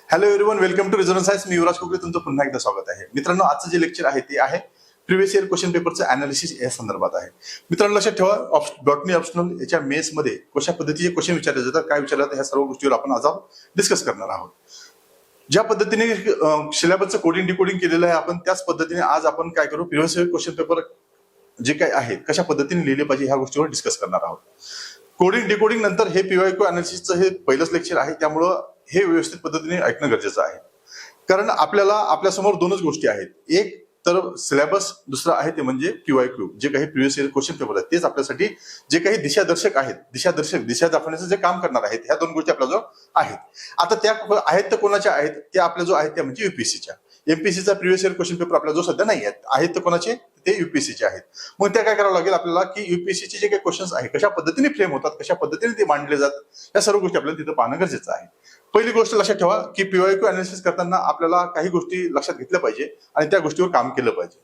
Hello everyone, welcome to Reserve Science. मी युवराज कोकरे, तुमचं पुन्हा एकदा स्वागत आहे. मित्रांनो, आजचं जे लेक्चर आहे ते आहे प्रिव्हियस इयर क्वेश्चन पेपरचं अनालिसिस या संदर्भात आहे. मित्रांनो, लक्षात ठेवा, बॉटनी ऑप्शनल याच्या मेन्स मध्ये कशा पद्धतीचे क्वेश्चन विचारले जातात, काय विचारले जातात, ह्या सर्व गोष्टीवर आपण आज डिस्कस करणार आहोत. ज्या पद्धतीने सिलेबसचं कोडिंग डिकोडिंग केलेलं आहे आपण, त्याच पद्धतीने आज आपण काय करू, प्रिव्हियस इयर क्वेश्चन पेपर जे काही आहे कशा पद्धतीने लिहिले पाहिजे ह्या गोष्टीवर डिस्कस करणार आहोत. कोडिंग डिकोडिंग नंतर हे पीवायक्यू अनालिसिसचं हे पहिलंच लेक्चर आहे, त्यामुळं हे व्यवस्थित पद्धतीने ऐकणं गरजेचं आहे. कारण आपल्याला आपल्यासमोर दोनच गोष्टी आहेत, एक तर सिलेबस, दुसरा आहे ते म्हणजे पीवायक्यू. जे काही प्रिव्हियस इयर क्वेश्चन पेपर आहेत तेच आपल्यासाठी जे काही दिशादर्शक आहेत, दिशा दाखवण्याचं जे काम करणार आहेत, ह्या दोन गोष्टी आपल्याजवळ आहेत. आता त्या आहेत तर कोणाच्या आहेत, त्या आपल्या जो आहेत त्या म्हणजे युपीएससीच्या. एमपीएससीचा प्रिव्हियस इयर क्वेश्चन पेपर आपल्या जो सध्या नाही आहेत तर कोणाचे, ते युपीएससीचे आहेत. मग त्या काय करावं लागेल आपल्याला, की युपीएससीचे जे काही क्वेश्चन्स आहेत कशा पद्धतीने फ्रेम होतात, कशा पद्धतीने ते मांडले जातात, या सर्व गोष्टी आपल्याला तिथं पाहणं गरजेचं आहे. पहिली गोष्ट लक्षात ठेवा, की पीवायक्यू अनालिसिस करताना आपल्याला काही गोष्टी लक्षात घेतल्या पाहिजे आणि त्या गोष्टीवर काम केलं पाहिजे.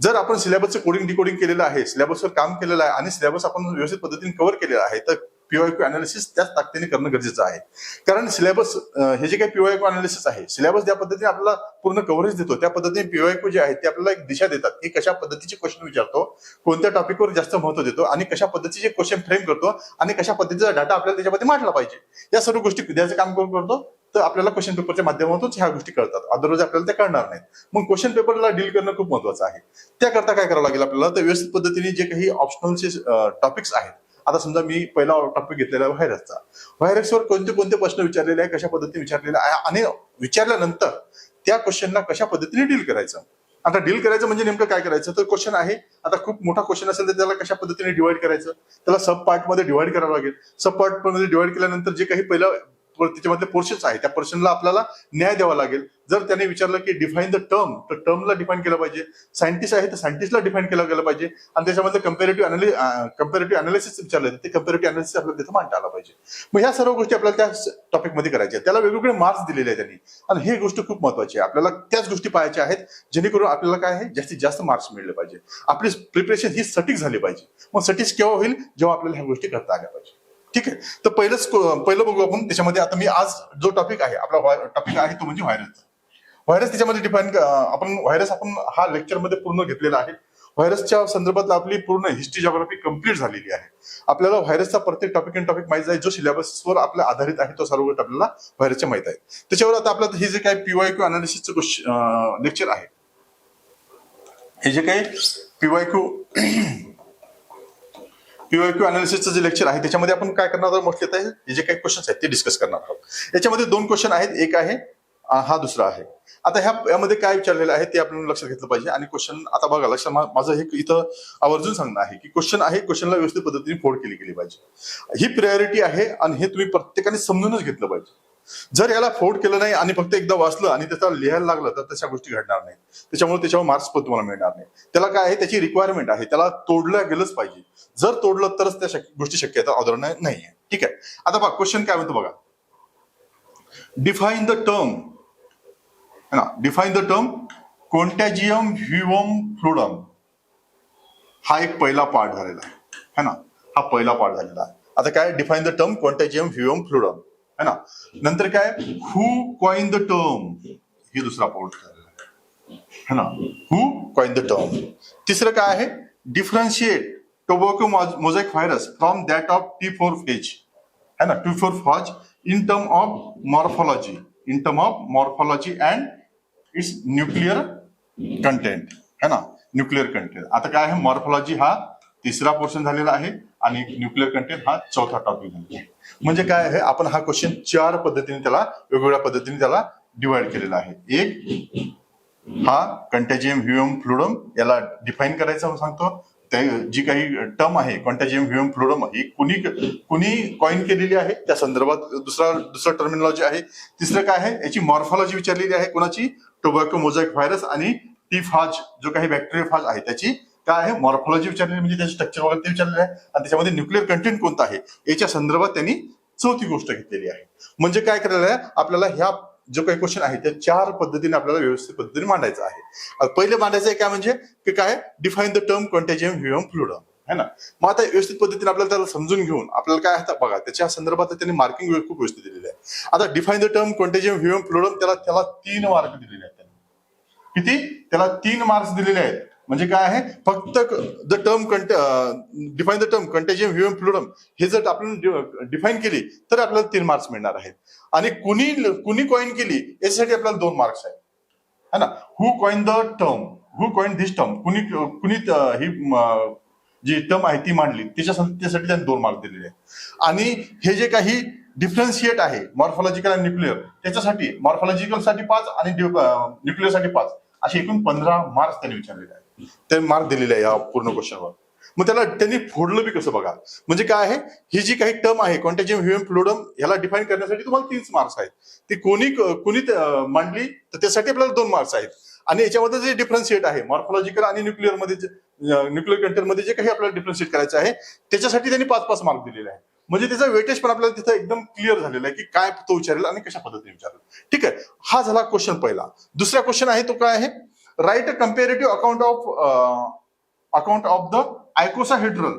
जर आपण सिलेबसचं कोडिंग डिकोडिंग केलेलं आहे, सिलेबसवर काम केलेलं आहे आणि सिलेबस आपण व्यवस्थित पद्धतीने कव्हर केलेला आहे, तर पीवायक्यू अनालिसिस त्याच ताकदीने करणं गरजेचं आहे. कारण सिलेबस, हे जे काही पीवायक्यू अनालिसिस आहे, सिलेबस ज्या पद्धतीने आपल्याला पूर्ण कव्हरेज देतो, त्या पद्धतीने पीवायक्यू जे आहेत ते आपल्याला एक दिशा देतात, की कशा पद्धतीचे क्वेश्चन विचारतो, कोणत्या टॉपिकवर जास्त महत्व देतो आणि कशा पद्धतीचे क्वेश्चन फ्रेम करतो आणि कशा पद्धतीचा डाटा आपल्याला त्याच्यामध्ये मांडला पाहिजे, या सर्व गोष्टी द्यायचं काम करून करतो. तर आपल्याला क्वेश्चन पेपरच्या माध्यमातून ह्या गोष्टी कळतात, अदरवाईज आपल्याला त्या कळणार नाहीत. मग क्वेश्चन पेपरला डील करणं खूप महत्वाचं आहे. त्याकरता काय करावं लागेल आपल्याला, तर व्यवस्थित पद्धतीने जे काही ऑप्शनलचे टॉपिक्स आहेत, आता समजा मी पहिला टॉपिक घेतलेला आहे व्हायरसचा. व्हायरसवर कोणते कोणते प्रश्न विचारलेले आहे, कशा पद्धतीने विचारलेले आहे आणि विचारल्यानंतर त्या क्वेश्चनला कशा पद्धतीने डील करायचं. आता डील करायचं म्हणजे नेमकं काय करायचं, तर क्वेश्चन आहे, आता खूप मोठा क्वेश्चन असेल तर त्याला कशा पद्धतीने डिवाइड करायचं, त्याला सब पार्ट मध्ये डिवाइड करावं लागेल. सब पार्ट मध्ये डिवाइड केल्यानंतर जे काही पहिलं त्याच्यामध्ये पोर्शन्स आहे, त्या पोर्शनला आपल्याला न्याय द्यावा लागेल. जर त्याने विचारलं की डिफाईन द टर्म, तर टर्मला डिफाईन केलं पाहिजे. सायंटिस्ट आहे तर सायंटिस्टला डिफाईन केलं गेलं पाहिजे आणि त्याच्यामध्ये कंपॅरेटिव्ह अनालिसिस विचारलं, ते कंपॅरेटिव्ह अनालिसिस आपल्याला तिथं मांडता आला पाहिजे. मग ह्या सर्व गोष्टी आपल्याला त्या टॉपिकमध्ये करायच्या, त्याला वेगवेगळे मार्क्स दिलेले आहेत त्यांनी, आणि ही गोष्ट खूप महत्वाची आहे. आपल्याला त्याच गोष्टी पाहायच्या आहेत जेणेकरून आपल्याला काय आहे, जास्तीत जास्त मार्क्स मिळले पाहिजे. आपली प्रिपरेशन ही सटीक झाली पाहिजे. मग सटीक केव्हा होईल, जेव्हा आपल्याला ह्या गोष्टी करता आल्या पाहिजे. ठीक आहे, तर पहिलं बघू आपण त्याच्यामध्ये. आता मी आज जो टॉपिक आहे, आपला टॉपिक आहे तो म्हणजे व्हायरस. व्हायरस त्याच्यामध्ये डिफाईन, व्हायरस आपण हा लेक्चर मध्ये पूर्ण घेतलेला आहे. व्हायरसच्या संदर्भात आपली पूर्ण हिस्ट्री जॉग्राफी कंप्लीट झालेली आहे. आपल्याला व्हायरसचा प्रत्येक टॉपिक अँड टॉपिक माहिती आहे, जो सिलेबसवर आपल्या आधारित आहे, तो सर्व गोष्टी आपल्याला व्हायरसच्या माहिती आहे. त्याच्यावर आता आपलं हे जे काही पीवायक्यू अनालिसिसचं लेक्चर आहे, हे जे काही पीवायक्यू अनालिसिसचं जे लेक्चर आहे त्याच्यामध्ये आपण काय करणार आहोत, मोस्टली आता हे जे काही क्वेश्चन्स आहेत ते डिस्कस करणार आहोत. याच्यामध्ये दोन क्वेश्चन आहेत, एक आहे हा, दुसरा आहे. आता यामध्ये काय विचारलेलं आहे ते आपण लक्षात घेतलं पाहिजे. आणि क्वेश्चन आता बघा, लक्षात माझं हे इथं आवर्जून सांगणं आहे की क्वेश्चन आहे, क्वेश्चनला व्यवस्थित पद्धतीने फोड केली गेली पाहिजे. ही प्रायोरिटी आहे आणि हे तुम्ही प्रत्येकाने समजूनच घेतलं पाहिजे. जर याला फोड केलं नाही आणि फक्त एकदा वाचलं आणि त्याचा लिहायला लागलं तर तशा गोष्टी घडणार नाही. त्याच्यामुळे त्याच्यावर मार्क्स पण तुम्हाला मिळणार नाही. त्याला काय आहे, त्याची रिक्वायरमेंट आहे, त्याला तोडलं गेलंच पाहिजे. जर तोडलं तरच त्या गोष्टी शक्य आहेत, अदर नाही आहे. ठीक आहे, आता बघा क्वेश्चन काय म्हणतो बघा. डिफाईन द टर्म, है ना, डिफाईन द टर्म कॉन्टॅजियम ह्युम फ्लुडम. हा एक पहिला पार्ट झालेला आहे, है ना, हा पहिला पार्ट झालेला आहे. आता काय, डिफाईन द टर्म कॉन्टॅजियम ह्युम फ्लुडम, है ना. नंतर काय, हु कॉइन द टर्म, ही दुसरा पार्ट झालेला आहे, है ना, हु कॉइन द टर्म. तिसरं काय आहे, differentiate tobacco mosaic virus from that of T4 है ना, T4 in term of morphology and its nuclear content, है ना, न्यूक्लिअर कंटेंट. आता काय आहे, मॉर्फोलॉजी हा तिसरा पोर्शन झालेला आहे आणि न्यूक्लिअर कंटेंट हा चौथा टॉपिक झालेला आहे. म्हणजे काय आहे, आपण हा क्वेश्चन चार पद्धतीने त्याला, वेगवेगळ्या पद्धतीने त्याला डिवाइड केलेला आहे. एक, हा कंटॅजियम ह्युम फ्लुडम, याला डिफाईन करायचं सांगतो. जी काही टर्म आहे कॉन्टॅजियम ह्युम फ्लुडम, ही कुणी कॉइन केलेली आहे त्या संदर्भात दुसरा टर्मिनॉलॉजी आहे. तिसरं काय आहे, याची मॉर्फॉलॉजी विचारलेली आहे, कोणाची, टोबॅको मोझॅइक व्हायरस आणि T4 जो काही बॅक्टेरियाफाज आहे त्याची काय आहे, मॉर्फॉलॉजी विचारलेली, म्हणजे त्याचे स्ट्रक्चर वगैरे ते विचारलेलं आहे. आणि त्याच्यामध्ये न्यूक्लिअर कंटेंट कोणता आहे याच्या संदर्भात त्यांनी चौथी गोष्ट घेतलेली आहे. म्हणजे काय करायला आहे, आपल्याला ह्या जो काही क्वेश्चन आहे त्या चार पद्धतीने आपल्याला व्यवस्थित पद्धतीने मांडायचं आहे. पहिले मांडायचं आहे काय, म्हणजे काय, डिफाईन द टर्म कॉन्टॅजियम ह्युम फ्लुडम. है ना. मग आता व्यवस्थित पद्धतीने आपल्याला त्याला समजून घेऊन आपल्याला काय आता बघा त्याच्या संदर्भात त्यांनी मार्किंग खूप व्यवस्थित दिलेलं आहे. आता define the term contagium human fluidum त्याला 3 मार्क दिलेले आहेत. किती? त्याला 3 मार्क्स दिलेले आहेत. म्हणजे काय आहे, फक्त the term define the term contagium human fluidum हे जर आपण डिफाईन केली तर आपल्याला 3 मार्क्स मिळणार आहेत. आणि कुणी कॉइन केली याच्यासाठी आपल्याला 2 मार्क्स आहेत, है ना. Who coin the term, who coin this term, कुणी ही जी टर्म आहे ती मांडली त्यासाठी त्यांनी 2 मार्क्स दिलेले आहेत. आणि हे जे काही डिफरन्शिएट आहे मॉर्फॉलॉजिकल आणि न्यूक्लिअर त्याच्यासाठी मॉर्फॉलॉजिकल साठी 5 आणि न्यूक्लिअर साठी 5 असे एकूण 15 मार्क्स त्यांनी विचारलेले आहेत. ते मार्क दिलेले आहे या पूर्ण क्वेश्चनवर. मग त्याला त्यांनी फोडलं बी कसं बघा. म्हणजे काय आहे, ही जी काही टर्म आहे कॉन्टेजियम ह्युमन फ्लुइडम ह्याला डिफाईन करण्यासाठी तुम्हाला 3 मार्क्स आहेत. ती कोणी मांडली तर त्यासाठी आपल्याला 2 मार्क्स आहेत. आणि याच्यामध्ये जे डिफरन्शिएट आहे मॉर्फॉलॉजिकल आणि न्यूक्लिअर मध्ये न्यूक्लिअर कंटेंट मध्ये जे काही आपल्याला डिफरन्शिएट करायचं आहे त्याच्यासाठी त्यांनी 5-5 मार्क दिलेले आहे. म्हणजे त्याचा वेटेज पण आपल्याला तिथं एकदम क्लिअर झालेला आहे की काय तो विचारेल आणि कशा पद्धतीने विचारेल. ठीक आहे, हा झाला क्वेश्चन पहिला. दुसरा क्वेश्चन आहे तो काय आहे, write a comparative account of the icosahedral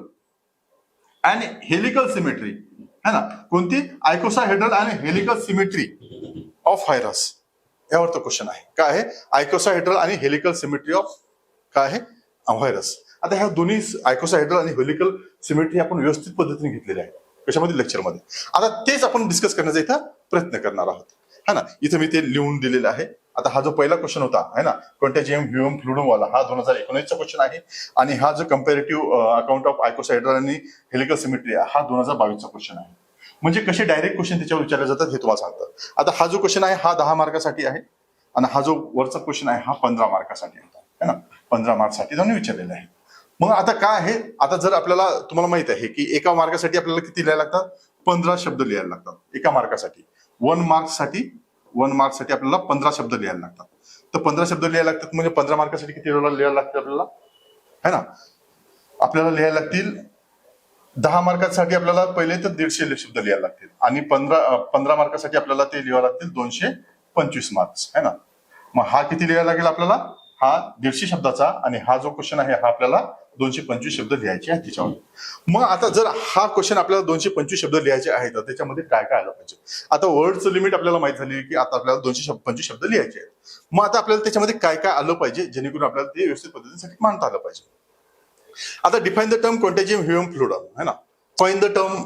and helical symmetry, है ना. कोणती? आयकोसाहेड्रल आणि हेलिकल सिमेट्री ऑफ व्हायरस, यावर तो क्वेश्चन आहे. काय आहे? आयकोसाहेड्रल आणि हेलिकल सिमेट्री ऑफ काय आहे व्हायरस. आता ह्या दोन्ही आयकोसाहेड्रल आणि हेलिकल सिमेट्री आपण व्यवस्थित पद्धतीने घेतलेल्या आहे कशामध्ये, लेक्चरमध्ये. आता तेच आपण डिस्कस करण्याचा इथं प्रयत्न करणार आहोत, है ना. इथं मी ते लिहून दिलेलं आहे. आता हा जो पहिला क्वेश्चन होता है ना कॉन्टेजियम ह्युमन फ्लुइडम वाला, हा 2019चा क्वेश्चन आहे. आणि हा जो कंपॅरेटिव्ह अकाउंट ऑफ आयकोसाहेड्रल आणि हेलिकल सिमेट्री हा 2022चा क्वेश्चन आहे. म्हणजे कसे डायरेक्ट क्वेश्चन त्याच्यावर विचारले जातात हे तुम्हाला सांगतं. आता हा जो क्वेश्चन आहे हा 10 मार्कासाठी आहे आणि हा जो वरचा क्वेश्चन आहे हा 15 मार्कासाठी आहे ना. 15 मार्कसाठी जाऊन विचारलेला आहे. मग आता काय आहे, आता जर आपल्याला तुम्हाला माहित आहे की एका मार्कासाठी आपल्याला किती लिहायला लागतात, 15 शब्द लिहायला लागतात एका मार्कासाठी. 1 मार्कसाठी आपल्याला 15 शब्द लिहायला लागतात. तर 15 शब्द लिहायला लागतात म्हणजे 15 मार्कासाठी किती लिहायला लागतं आपल्याला, है ना. आपल्याला लिहायला लागतील 10 मार्कासाठी आपल्याला पहिले तर 150 शब्द लिहायला लागतील आणि 15 मार्कासाठी आपल्याला ते लिहायला लागतील 225 मार्क्स, है ना. मग हा किती लिहायला लागेल आपल्याला, हा 150 शब्दाचा आणि हा जो क्वेश्चन आहे हा आपल्याला 225 शब्द लिहायचे आहेत त्याच्यावर. मग आता जर हा क्वेश्चन आपल्याला 225 शब्द लिहायचे आहेत तर त्याच्यामध्ये काय काय आलं पाहिजे. आता वर्डचं लिमिट आपल्याला माहित झाली की आता आपल्याला 225 शब्द लिहायचे आहेत. मग आता आपल्याला त्याच्यामध्ये काय काय आलं पाहिजे जेणेकरून आपल्याला ते व्यवस्थित पद्धतीसाठी मांडता आलं पाहिजे. आता define the term contagium human fluidum, है ना. Coin the term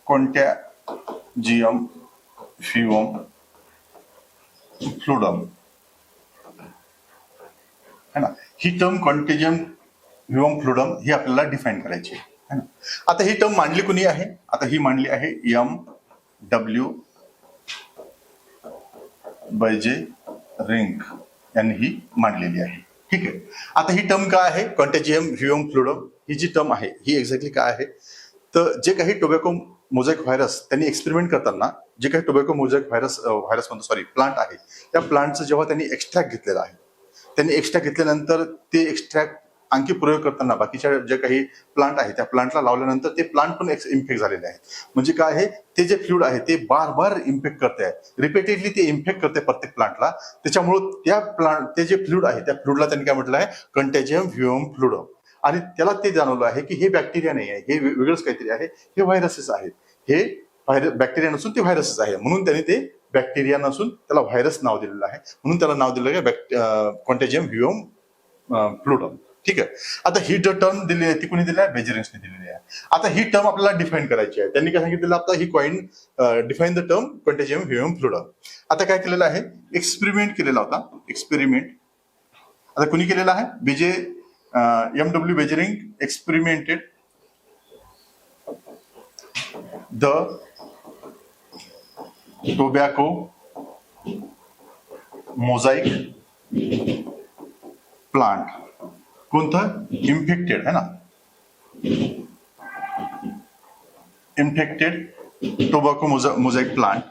contagium human fluidum, है ना. ही टर्म कॉन्टेजियम ह्युमन फ्लुइडम ही आपल्याला डिफाईन करायची आहे ना. आता ही टर्म मांडली कुणी आहे, आता ही मांडली आहे M.W. बेजेरिंग यांनी ही मांडलेली आहे. ठीक आहे. आता ही टर्म काय आहे, कॉन्टेजियम ह्युमन फ्लुइडम ही जी टर्म आहे ही एक्झॅक्टली काय आहे, तर जे काही टोबॅको मोझॅक व्हायरस त्यांनी एक्सपेरिमेंट करताना जे काही टोबॅको मोझॅक व्हायरस प्लांट आहे त्या प्लांटचं जेव्हा त्यांनी एक्स्ट्रॅक्ट घेतलेलं आहे, त्यांनी एक्स्ट्रॅक्ट घेतल्यानंतर ते एक्स्ट्रॅक्ट आणखी प्रयोग करताना बाकीच्या जे काही प्लांट आहे त्या प्लांटला लावल्यानंतर ते प्लांट पण इन्फेक्ट झालेले आहेत. म्हणजे काय आहे, ते जे फ्लुइड आहे ते बार इन्फेक्ट करते आहे, रिपीटेडली ते इन्फेक्ट करते प्रत्येक प्लांटला. त्याच्यामुळं ते जे फ्लुइड आहे त्या फ्लुइडला त्यांनी काय म्हटलं आहे, कंटेजियम ह्युमन फ्लुइडम. आणि त्याला ते जाणवलं आहे की हे बॅक्टेरिया नाही आहे, हे वेगळंच काहीतरी आहे, हे व्हायरसेस आहेत. हे बॅक्टेरिया नसून ते व्हायरसेस आहे. म्हणून त्यांनी ते बॅक्टेरिया नसून त्याला व्हायरस नाव दिलेलं आहे. म्हणून त्याला नाव दिलं आहे कॉन्टेजियम ह्युमन फ्लुइडम. ठीक आहे. आता ही टर्म दिली आहे ती कोणी दिली आहे, बेजेरिंग्सने दिलेली आहे. आता ही टर्म आपल्याला डिफाईन करायची आहे. त्यांनी काय सांगितलेलं, आता ही define the term contagium human fluidum. आता काय केलेलं आहे, एक्सपेरिमेंट केलेला होता. आता कोणी केलेला आहे, M.W. Beijerinck experimented the tobacco mosaic plant. कोणतं, इन्फेक्टेड, है ना, infected tobacco mosaic plant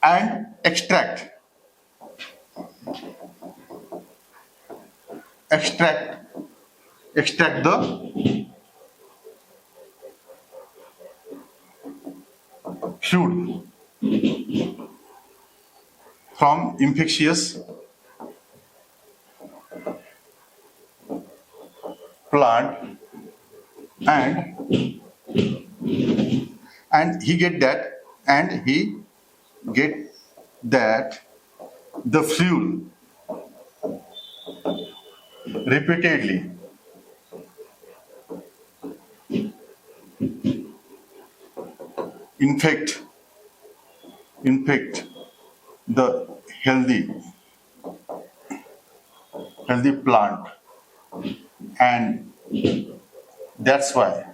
and extract the fluid from infectious plant and he get that the fuel repeatedly infect the healthy plant, and that's why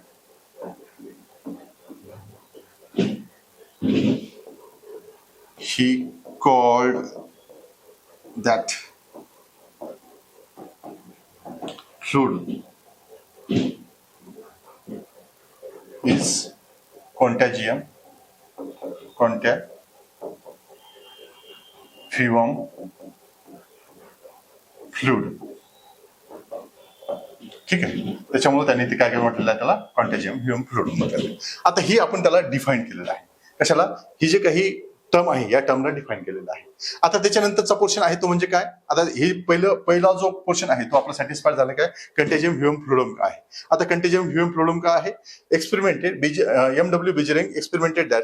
he called that fluid is contagium fluid. ठीक आहे, त्याच्यामुळे त्यांनी ते काय म्हटलेलं आहे, त्याला कॉन्टॅजियम Hume fluid म्हटलेलं. आता ही आपण त्याला डिफाईन केलेलं आहे. कशाला? ही जे काही टर्म आहे या टर्मला डिफाईन केलेलं आहे. आता त्याच्यानंतरचा पोर्शन आहे तो म्हणजे काय? आता ही पहिला जो पोर्शन आहे तो आपला सॅटिस्फाईड झाला. काय? कंटेजियम ह्युम फ्लुइडम काय आहे? आता कंटेजियम ह्युम फ्लुइडम काय आहे? Experimented M.W. Beijering experimented that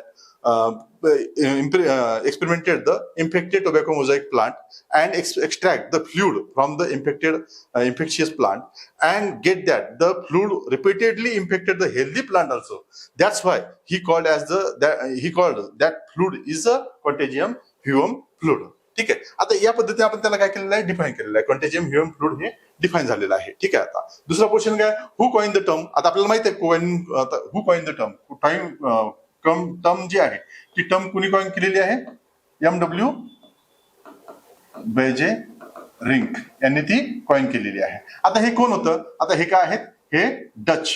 experimented the infected tobacco mosaic plant and extract the fluid from the infectious plant and get that the fluid repeatedly infected the healthy plant also. That's why he called that fluid is a contagium huum fluid. ठीक आहे. आता या पद्धतीने आपण त्याला काय केलेलं आहे? डिफाईन केलेलं आहे. कंटेजियम ह्युम फ्लुइड हे डिफाईन झालेलं आहे. ठीक आहे. आता दुसरा क्वेश्चन काय? हु कॉइन द टर्म? आता आपल्याला माहिती आहे हु कॉइन द टर्म. टर्म जी आहे ती टर्म कुणी कॉइन केलेली आहे? M.W. बेजेरिंग यांनी ती कॉइन केलेली आहे. आता हे कोण होतं? आता हे काय आहेत? हे डच.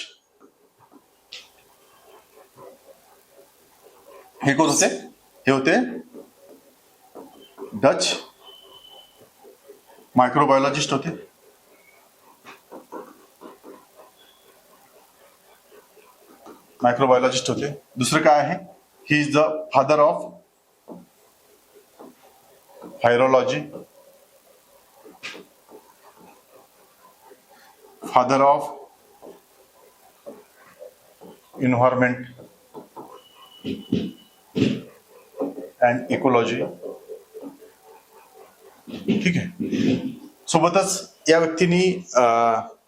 हे कोण होते? हे होते डच मायक्रोबायोलॉजिस्ट होते. दुसरं काय आहे? He is the father of virology, father of environment and ecology. ठीक आहे. सोबतच या व्यक्तींनी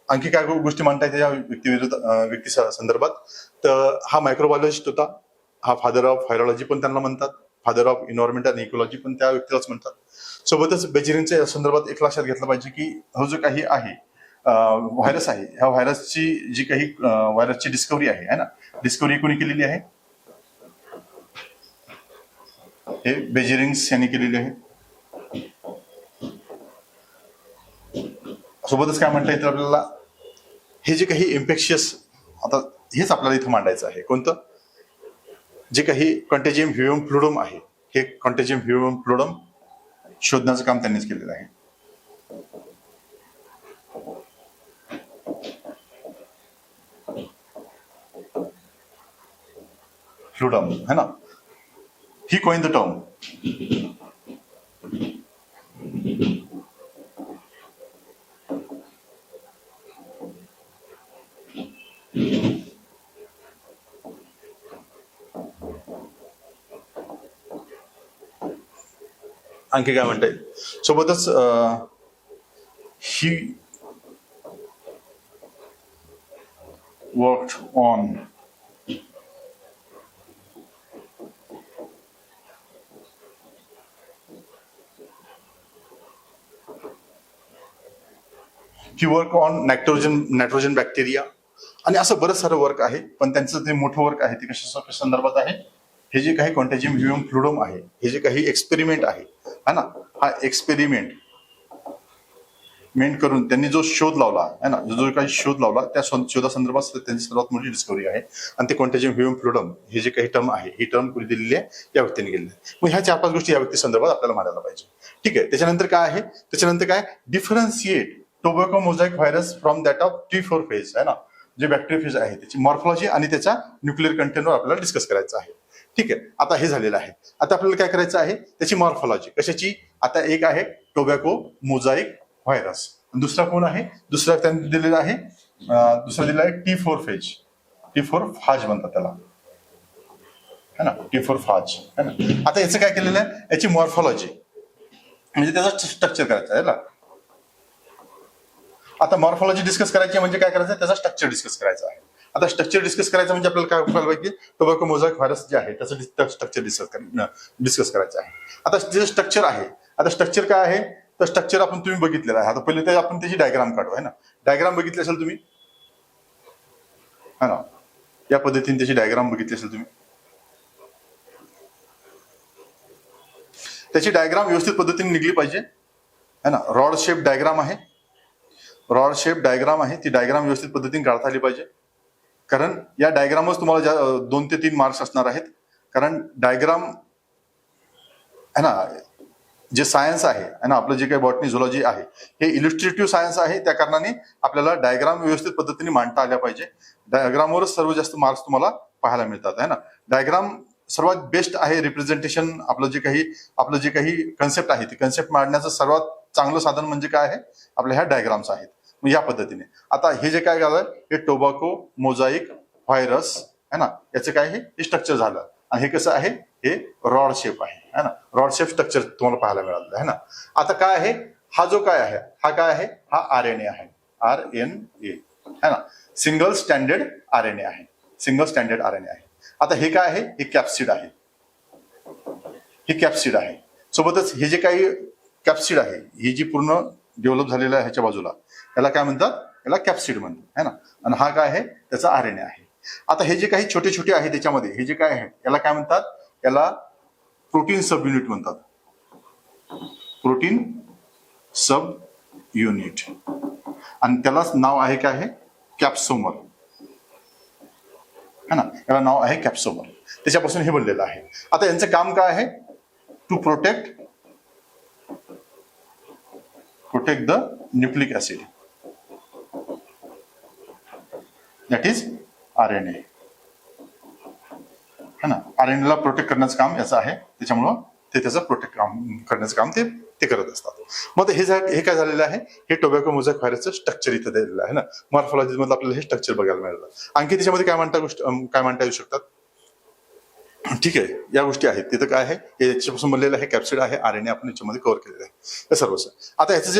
आणखी काय गोष्टी मांडता येते या व्यक्ती संदर्भात? तर हा मायक्रोबायोलॉजिस्ट होता. हा फादर ऑफ व्हायरोलॉजी पण त्यांना म्हणतात, फादर ऑफ एन्व्हायरमेंट आणि इकोलॉजी पण त्या व्यक्तीलाच म्हणतात. सोबतच बेजेरिंगच्या या संदर्भात एक लक्षात घेतलं पाहिजे की हा जो काही आहे व्हायरस आहे, ह्या व्हायरसची जी काही व्हायरसची डिस्कवरी आहे ना, डिस्कवरी कोणी केलेली आहे? हे बेजेरिंग्स यांनी केलेली आहे. सोबतच काय म्हणता येतं आपल्याला? हे जे काही इन्फेक्शियस, आता हेच आपल्याला इथं मांडायचं आहे. कोणतं? जे काही कंटेजियम ह्युम फ्लुइडम आहे, हे कंटेजियम ह्युम फ्लुइडम शोधण्याचं काम त्यांनीच केलेलं आहे. फ्लुइडम है ना. ही कॉइन द टर्म. आणखी काय म्हणता येईल? सोबतच he worked on nitrogen bacteria आणि असं बरंच सारं वर्क आहे. पण त्यांचं ते मोठं वर्क आहे ते कशा संदर्भात आहे? हे जे काही कंटेजियम ह्युम फ्लुइडम आहे, हे जे काही एक्सपेरिमेंट आहे ना, हा एक्सपेरिमेंट करून त्यांनी जो शोध लावला आहे ना, जो काही शोध लावला त्या शोधासंदर्भात त्यांची सर्वात मोठी डिस्कवरी आहे. आणि ते कंटेजियम ह्युम फ्लुइडम हे जे काही टर्म आहे, ही टर्म कुणी दिलेली आहे? या व्यक्तीने दिलेली आहे. मग ह्या 4-5 गोष्टी या व्यक्ती संदर्भात आपल्याला मांडायला पाहिजे. ठीक आहे. त्याच्यानंतर काय आहे? त्याच्यानंतर काय? Differentiate tobacco mosaic virus from that of T4 phage आहे ना, जे बॅक्टेरिया फेज आहे त्याची मॉर्फॉलॉजी आणि त्याच्या न्यूक्लिअर कंटेंटवर आपल्याला डिस्कस करायचं आहे. ठीक आहे. आता हे झालेलं आहे. आता आपल्याला काय करायचं आहे? त्याची मॉर्फॉलॉजी. कशाची? आता एक आहे टोबॅको मोझॅइक व्हायरस, दुसरा कोण आहे? दुसरा त्यांनी दिलेला आहे दुसरं दिलं आहे T4 फेज, T4 फाज म्हणतात त्याला, है ना, T4 फाज, है ना. आता याचं काय केलेलं आहे, याची मॉर्फॉलॉजी म्हणजे त्याचं स्ट्रक्चर करायचं आहे ना. आता मॉर्फॉलॉजी डिस्कस करायची म्हणजे काय करायचं, त्याचा स्ट्रक्चर डिस्कस करायचा आहे. आता स्ट्रक्चर डिस्कस करायचं म्हणजे आपल्याला काय कळलं पाहिजे, टोबॅको मोझॅक व्हायरस जे आहे त्याचं स्ट्रक्चर डिस्कस करायचं आहे. आता जे स्ट्रक्चर आहे, आता स्ट्रक्चर काय आहे, तर स्ट्रक्चर आपण तुम्ही बघितलेलं आहे. आता पहिले ते आपण त्याची डायग्राम काढू, आहे ना. डायग्राम बघितली असेल तुम्ही, है ना, या पद्धतीने त्याची डायग्राम बघितली असेल तुम्ही. त्याची डायग्राम व्यवस्थित पद्धतीने निघली पाहिजे, है ना. रॉड शेप डायग्राम आहे, रॉड शेप डायग्राम आहे, ती डायग्राम व्यवस्थित पद्धतीने काढता आली पाहिजे. कारण या डायग्रामच तुम्हाला 2 ते 3 मार्क्स असणार आहेत. कारण डायग्राम है ना, जे सायन्स आहे ना, आपलं जे काही बॉटनी झुलॉजी आहे हे इलिस्ट्रेटिव्ह सायन्स आहे. त्या कारणाने आपल्याला डायग्राम व्यवस्थित पद्धतीने मांडता आल्या पाहिजे. डायग्रामवरच सर्व जास्त मार्क्स तुम्हाला पाहायला मिळतात, है ना. डायग्राम सर्वात बेस्ट आहे रिप्रेझेंटेशन. आपलं जे काही कन्सेप्ट आहे ती कन्सेप्ट मांडण्याचं सर्वात चांगलं साधन म्हणजे काय आहे, आपल्या ह्या डायग्राम्स आहेत. मग या पद्धतीने आता हे जे काय झालं, हे टोबॅको मोझॅइक व्हायरस है ना, याचं काय हे स्ट्रक्चर झालं. आणि हे कसं आहे, हे रॉड शेप आहे, है ना. रॉड शेप स्ट्रक्चर तुम्हाला पाहायला मिळालं आहे ना. आता काय आहे, हा जो काय आहे, हा काय आहे, हा RNA आहे, RNA है ना. सिंगल स्टँडर्ड RNA आहे, सिंगल स्टँडर्ड RNA आहे. आता हे काय आहे, हे कॅप्सिड आहे, हे कॅप्सिड आहे. सोबतच हे जे काही कॅप्सिड आहे, ही जी पूर्ण डेव्हलप झालेलं आहे ह्याच्या बाजूला, याला काय म्हणतात, याला कॅप्सिड म्हणतात, है ना. आणि हा काय आहे, त्याचा RNA आहे. आता हे जे काही छोटे छोटे आहे त्याच्यामध्ये, हे जे काय आहे याला काय म्हणतात, याला प्रोटीन सब युनिट म्हणतात, प्रोटीन सब युनिट. आणि त्यालाच नाव आहे काय आहे, कॅप्सोमर, है ना. याला नाव आहे कॅप्सोमर. त्याच्यापासून हे बनलेलं आहे. आता यांचं काम काय आहे, to protect the nucleic acid, that is RNA, है ना. RNA ला प्रोटेक्ट करण्याचं काम याचं आहे. त्याच्यामुळं ते त्याचं प्रोटेक्ट करण्याचं काम ते करत असतात. मग हे काय झालेलं आहे, हे टोबॅको मोझॅक व्हायरसचं स्ट्रक्चर इथं दिलेलं आहे ना. मॉर्फॉलॉजी मध्ये आपल्याला हे स्ट्रक्चर बघायला मिळालं. आणखी त्याच्यामध्ये काय म्हणता येऊ शकतात, ठीक आहे, या गोष्टी आहेत. तिथं काय आहे, याच्यापासून बनलेलं आहे, कॅप्सिड आहे, RNA आपण याच्यामध्ये कव्हर केलेलं आहे, हे सर्वच. आता ह्याचं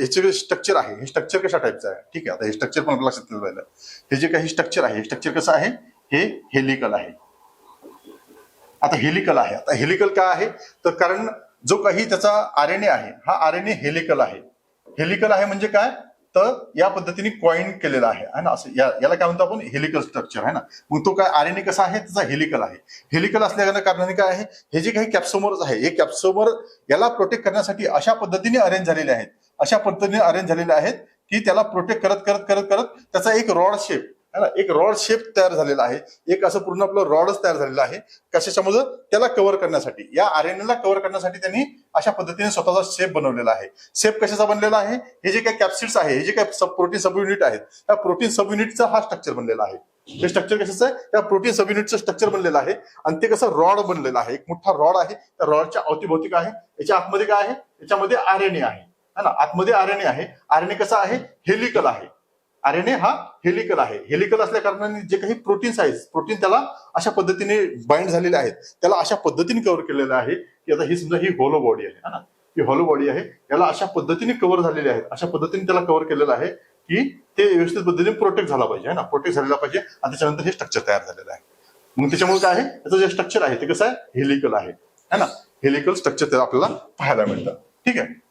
जे स्ट्रक्चर आहे, हे स्ट्रक्चर कशा टाईपचं आहे, ठीक आहे. आता हे स्ट्रक्चर पण आपल्या लक्षात ठेवायला, हे जे काही स्ट्रक्चर आहे, हे स्ट्रक्चर कसं आहे, हे हेलिकल आहे. आता हेलिकल आहे, आता हेलिकल काय आहे, तर कारण जो काही त्याचा RNA आहे, हा RNA हेलिकल आहे. हेलिकल आहे म्हणजे काय, तर या पद्धतीने कॉइन केलेला आहे ना. असं याला काय म्हणतो आपण, हेलिकल स्ट्रक्चर आहे ना. मग तो काय RNA कसा आहे, त्याचा हेलिकल आहे. हेलिकल असल्या कारणाने काय आहे, हे जे काही कॅप्सोमर्स आहे, हे कॅप्सोमर याला प्रोटेक्ट करण्यासाठी अशा पद्धतीने अरेंज झालेले आहेत, अशा पद्धतीने अरेंज झालेले आहेत की त्याला प्रोटेक्ट करत करत करत करत त्याचा एक रॉड शेप है ना, एक रॉड शेप तयार झालेला आहे. एक असं पूर्ण आपलं रॉडच तयार झालेलं आहे. कशाच्यामुळे, त्याला कव्हर करण्यासाठी, या RNA ला कव्हर करण्यासाठी त्यांनी अशा पद्धतीने स्वतःचा शेप बनवलेला आहे. शेप कशाचा बनलेला आहे, हे जे काही कॅप्सिड्स आहे, हे जे काही प्रोटीन सब युनिट आहेत, त्या प्रोटीन सब युनिटचा हा स्ट्रक्चर बनलेला आहे. हे स्ट्रक्चर कशाचं आहे, त्या प्रोटीन सब युनिटचं स्ट्रक्चर बनलेलं आहे. आणि ते कसं रॉड बनलेलं आहे, एक मोठा रॉड आहे. त्या रॉडच्या अवतीभोवती काय आहे, याच्या आतमध्ये काय आहे, याच्यामध्ये RNA आहे ना. आतमध्ये RNA आहे. RNA कसा आहे, हेलिकल आहे. RNA हा हेलिकल आहे. हेलिकल असल्या कारणाने जे काही प्रोटीन्स आहेत, प्रोटीन त्याला अशा पद्धतीने बाइंड झालेले आहेत, त्याला अशा पद्धतीने कव्हर केलेलं आहे की आता ही समजा ही होलो बॉडी आहे ना, ही होलो बॉडी आहे, याला अशा पद्धतीने कव्हर झालेले आहेत, अशा पद्धतीने त्याला कव्हर केलेलं आहे की ते व्यवस्थित पद्धतीने प्रोटेक्ट झाला पाहिजे, है ना, प्रोटेक्ट झालेला पाहिजे. आणि त्याच्यानंतर हे स्ट्रक्चर तयार झालेलं आहे. मग त्याच्यामुळे काय आहे, त्याचं जे स्ट्रक्चर आहे ते कसं आहे, हेलिकल आहे, है ना. हेलिकल स्ट्रक्चर आपल्याला पाहायला मिळतं, ठीक आहे.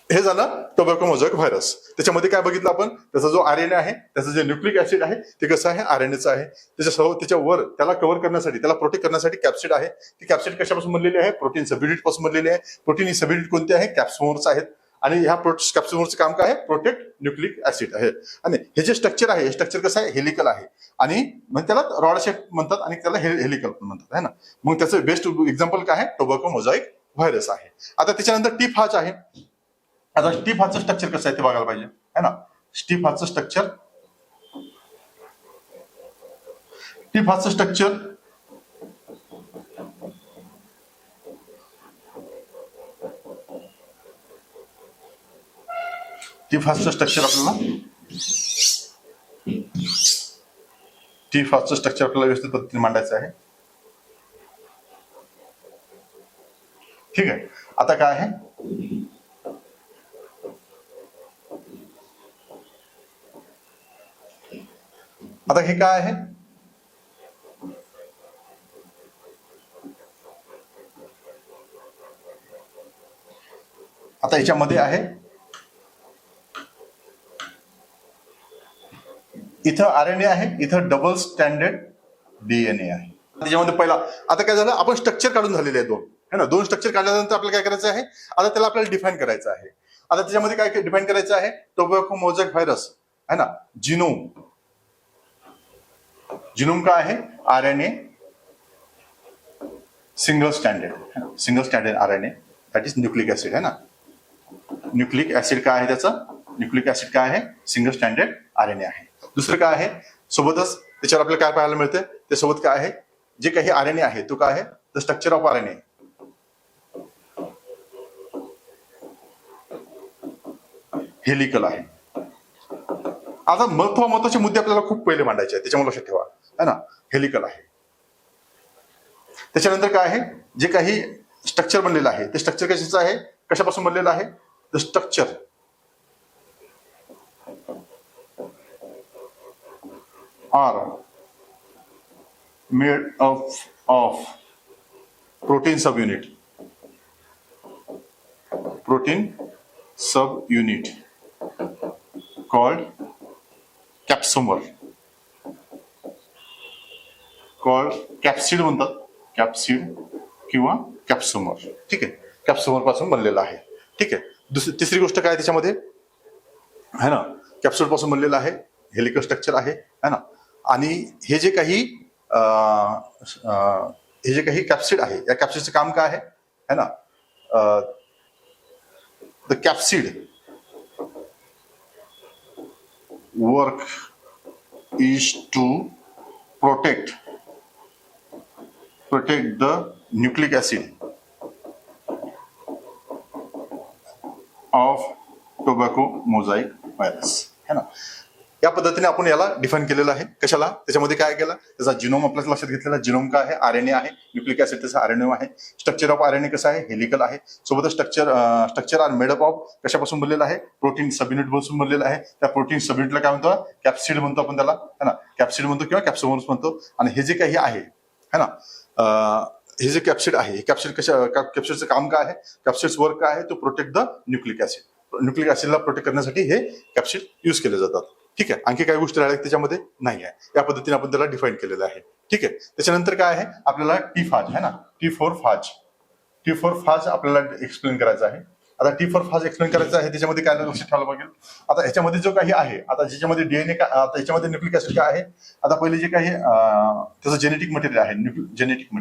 हे झालं टोबॅको मोझॅक व्हायरस. त्याच्यामध्ये काय बघितलं आपण, त्याचा जो RNA आहे, त्याचं जे न्यूक्लिक ऍसिड आहे ते कसं आहे, RNAचं आहे. त्याच्यावर त्याला कव्हर करण्यासाठी, त्याला प्रोटेक्ट करण्यासाठी कॅप्सिड आहे. ती कॅप्सिड कशापासून बनलेली आहे, प्रोटीन सब युनिट पासून बनलेली आहे. प्रोटीन सब युनिट कोणते आहे, कॅप्सोमर्स आहेत. आणि ह्या कॅप्सोमरचं काम काय आहे, प्रोटेक्ट न्यूक्लिक ऍसिड आहे. आणि हे जे स्ट्रक्चर आहे, हे स्ट्रक्चर कसं आहे, हेलिकल आहे. आणि मग त्याला रॉड शेप म्हणतात आणि त्याला हेलिकल पण म्हणतात, है ना. मग त्याचं बेस्ट एक्झाम्पल काय आहे, टोबॅको मोझॅक व्हायरस आहे. आता त्याच्यानंतर टी5 आहे. आता टी5चं स्ट्रक्चर कसं आहे ते बघायला पाहिजे, है ना. टी5चं स्ट्रक्चर, टी5चं स्ट्रक्चर टी5चं स्ट्रक्चर आपल्याला टी फाजचं स्ट्रक्चर आपल्याला व्यवस्थित पद्धतीने मांडायचं आहे. ठीक आहे. आता काय आहे, आता हे काय आहे, आता याच्यामध्ये आहे, इथं आरएनए आहे, इथं डबल स्टँडर्ड डीएनए आहे. त्याच्यामध्ये पहिला आता काय झालं, आपण स्ट्रक्चर काढून झालेले आहे दोन, है ना. दोन स्ट्रक्चर काढल्यानंतर आपल्याला काय करायचं आहे, आता त्याला आपल्याला डिफाईन करायचं आहे. आता त्याच्यामध्ये काय डिफाईन करायचं आहे, टोबॅको मोझॅक व्हायरस है ना, जिनोम. जिनोम काय आहे, RNA single standard RNA, that is nucleic acid है ना. न्यूक्लिक ऍसिड काय आहे, त्याचं न्यूक्लिक ऍसिड काय आहे, सिंगल स्टँडर्ड आरएनए आहे. दुसरं काय आहे, सोबतच त्याच्यावर आपल्याला काय पाहायला मिळतं, त्यासोबत काय आहे, जे काही आरएनए आहे तो काय आहे, the structure of RNA. Helical आहे. आता महत्वाचे मुद्दे आपल्याला खूप पहिले मांडायचे आहेत, त्याच्यामुळे लक्षात ठेवा है ना. हेलिकल आहे. त्याच्यानंतर काय आहे, जे काही स्ट्रक्चर बनलेलं आहे ते स्ट्रक्चर कशाचं आहे, कशापासून बनलेलं आहे, the structure are made of protein subunit called capsomer, called capsid म्हणतात, कॅप्सिड किंवा कॅप्सोमर. ठीक आहे, कॅप्सोमर पासून बनलेला आहे. ठीक आहे. तिसरी गोष्ट काय त्याच्यामध्ये है ना, कॅप्सूल पासून बनलेलं आहे, हेलिकल स्ट्रक्चर आहे है ना. आणि हे जे काही कॅप्सिड आहे, या कॅप्सिडचं काम काय आहे ना, the capsid work is to protect the nucleic acid of tobacco mosaic virus है ना. या पद्धतीने आपण याला डिफाईन केलेलं आहे. कशाला, त्याच्यामध्ये काय केलं, त्याचा जिनोम आपल्या लक्षात घेतलेला. जिनोम काय आहे, आरएनए आहे, न्यूक्लिक ऍसिड त्याचा आरएनए आहे. स्ट्रक्चर ऑफ आरएनए कसं आहे, हेलिकल आहे. सोबतच स्ट्रक्चर आर मेडअप ऑफ कशापासून बनलेलं आहे, प्रोटीन सब युनिट पासून बनलेलं आहे. त्या प्रोटीन सब युनिटला काय म्हणतो, कॅप्सिड म्हणतो आपण त्याला है ना, कॅप्सिड म्हणतो किंवा कॅप्सोमर्स म्हणतो. आणि हे जे काही आहे है ना, हे जे कॅप्सिड आहे, हे कॅप्सिडचं काम काय आहे, कॅप्सिड्स वर्क काय आहे, तो protect the nucleic acid. Nucleic ऍसिडला प्रोटेक्ट करण्यासाठी हे कॅप्सिड युज केले जातात. ठीक आहे. आणखी काही गोष्टी राहिल्या त्याच्यामध्ये नाही आहे. या पद्धतीने आपण त्याला डिफाईन केलेलं आहे. ठीक आहे. त्याच्यानंतर काय आहे, आपल्याला टी फाज है ना, टी फोर फाज आपल्याला एक्सप्लेन करायचं आहे. आता टी फोर फाज एक्सप्लेन करायचं आहे, त्याच्यामध्ये काय लक्षात ठेवायला पाहिजे. आता ह्याच्यामध्ये जो काही आहे, आता ज्याच्यामध्ये डीएनए, आता याच्यामध्ये न्यूक्लिक ऍसिड काय आहे, आता पहिले जे काही त्याचं जेनेटिक मटेरियल आहे, जेनेटिक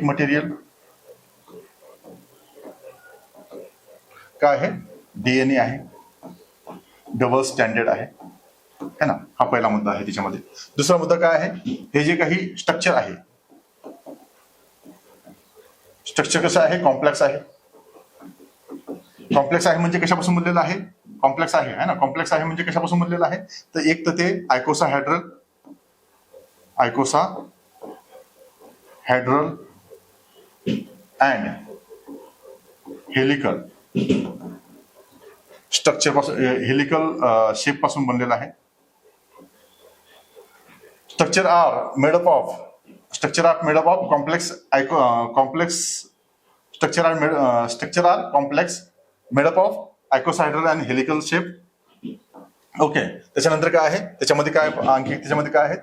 मटेरियल काय आहे, डीएनए आहे, डबल स्टँडर्ड आहे है ना. हा पहिला मुद्दा आहे त्याच्यामध्ये. दुसरा मुद्दा काय आहे, हे जे काही स्ट्रक्चर आहे, स्ट्रक्चर कसं आहे, कॉम्प्लेक्स आहे. कॉम्प्लेक्स आहे म्हणजे कशापासून बनलेलं आहे, कॉम्प्लेक्स आहे है ना. कॉम्प्लेक्स आहे म्हणजे कशापासून बनलेलं आहे, तर एक तर ते आयकोसाहेड्रल अँड हेलिकल स्ट्रक्चर पासून, हेलिकल शेप पासून बनलेला आहे. Structure are made up of complex made up of icosahedral and helical shape. Okay. त्याच्यानंतर काय आहे, त्याच्यामध्ये काय आणखी त्याच्यामध्ये काय आहेत,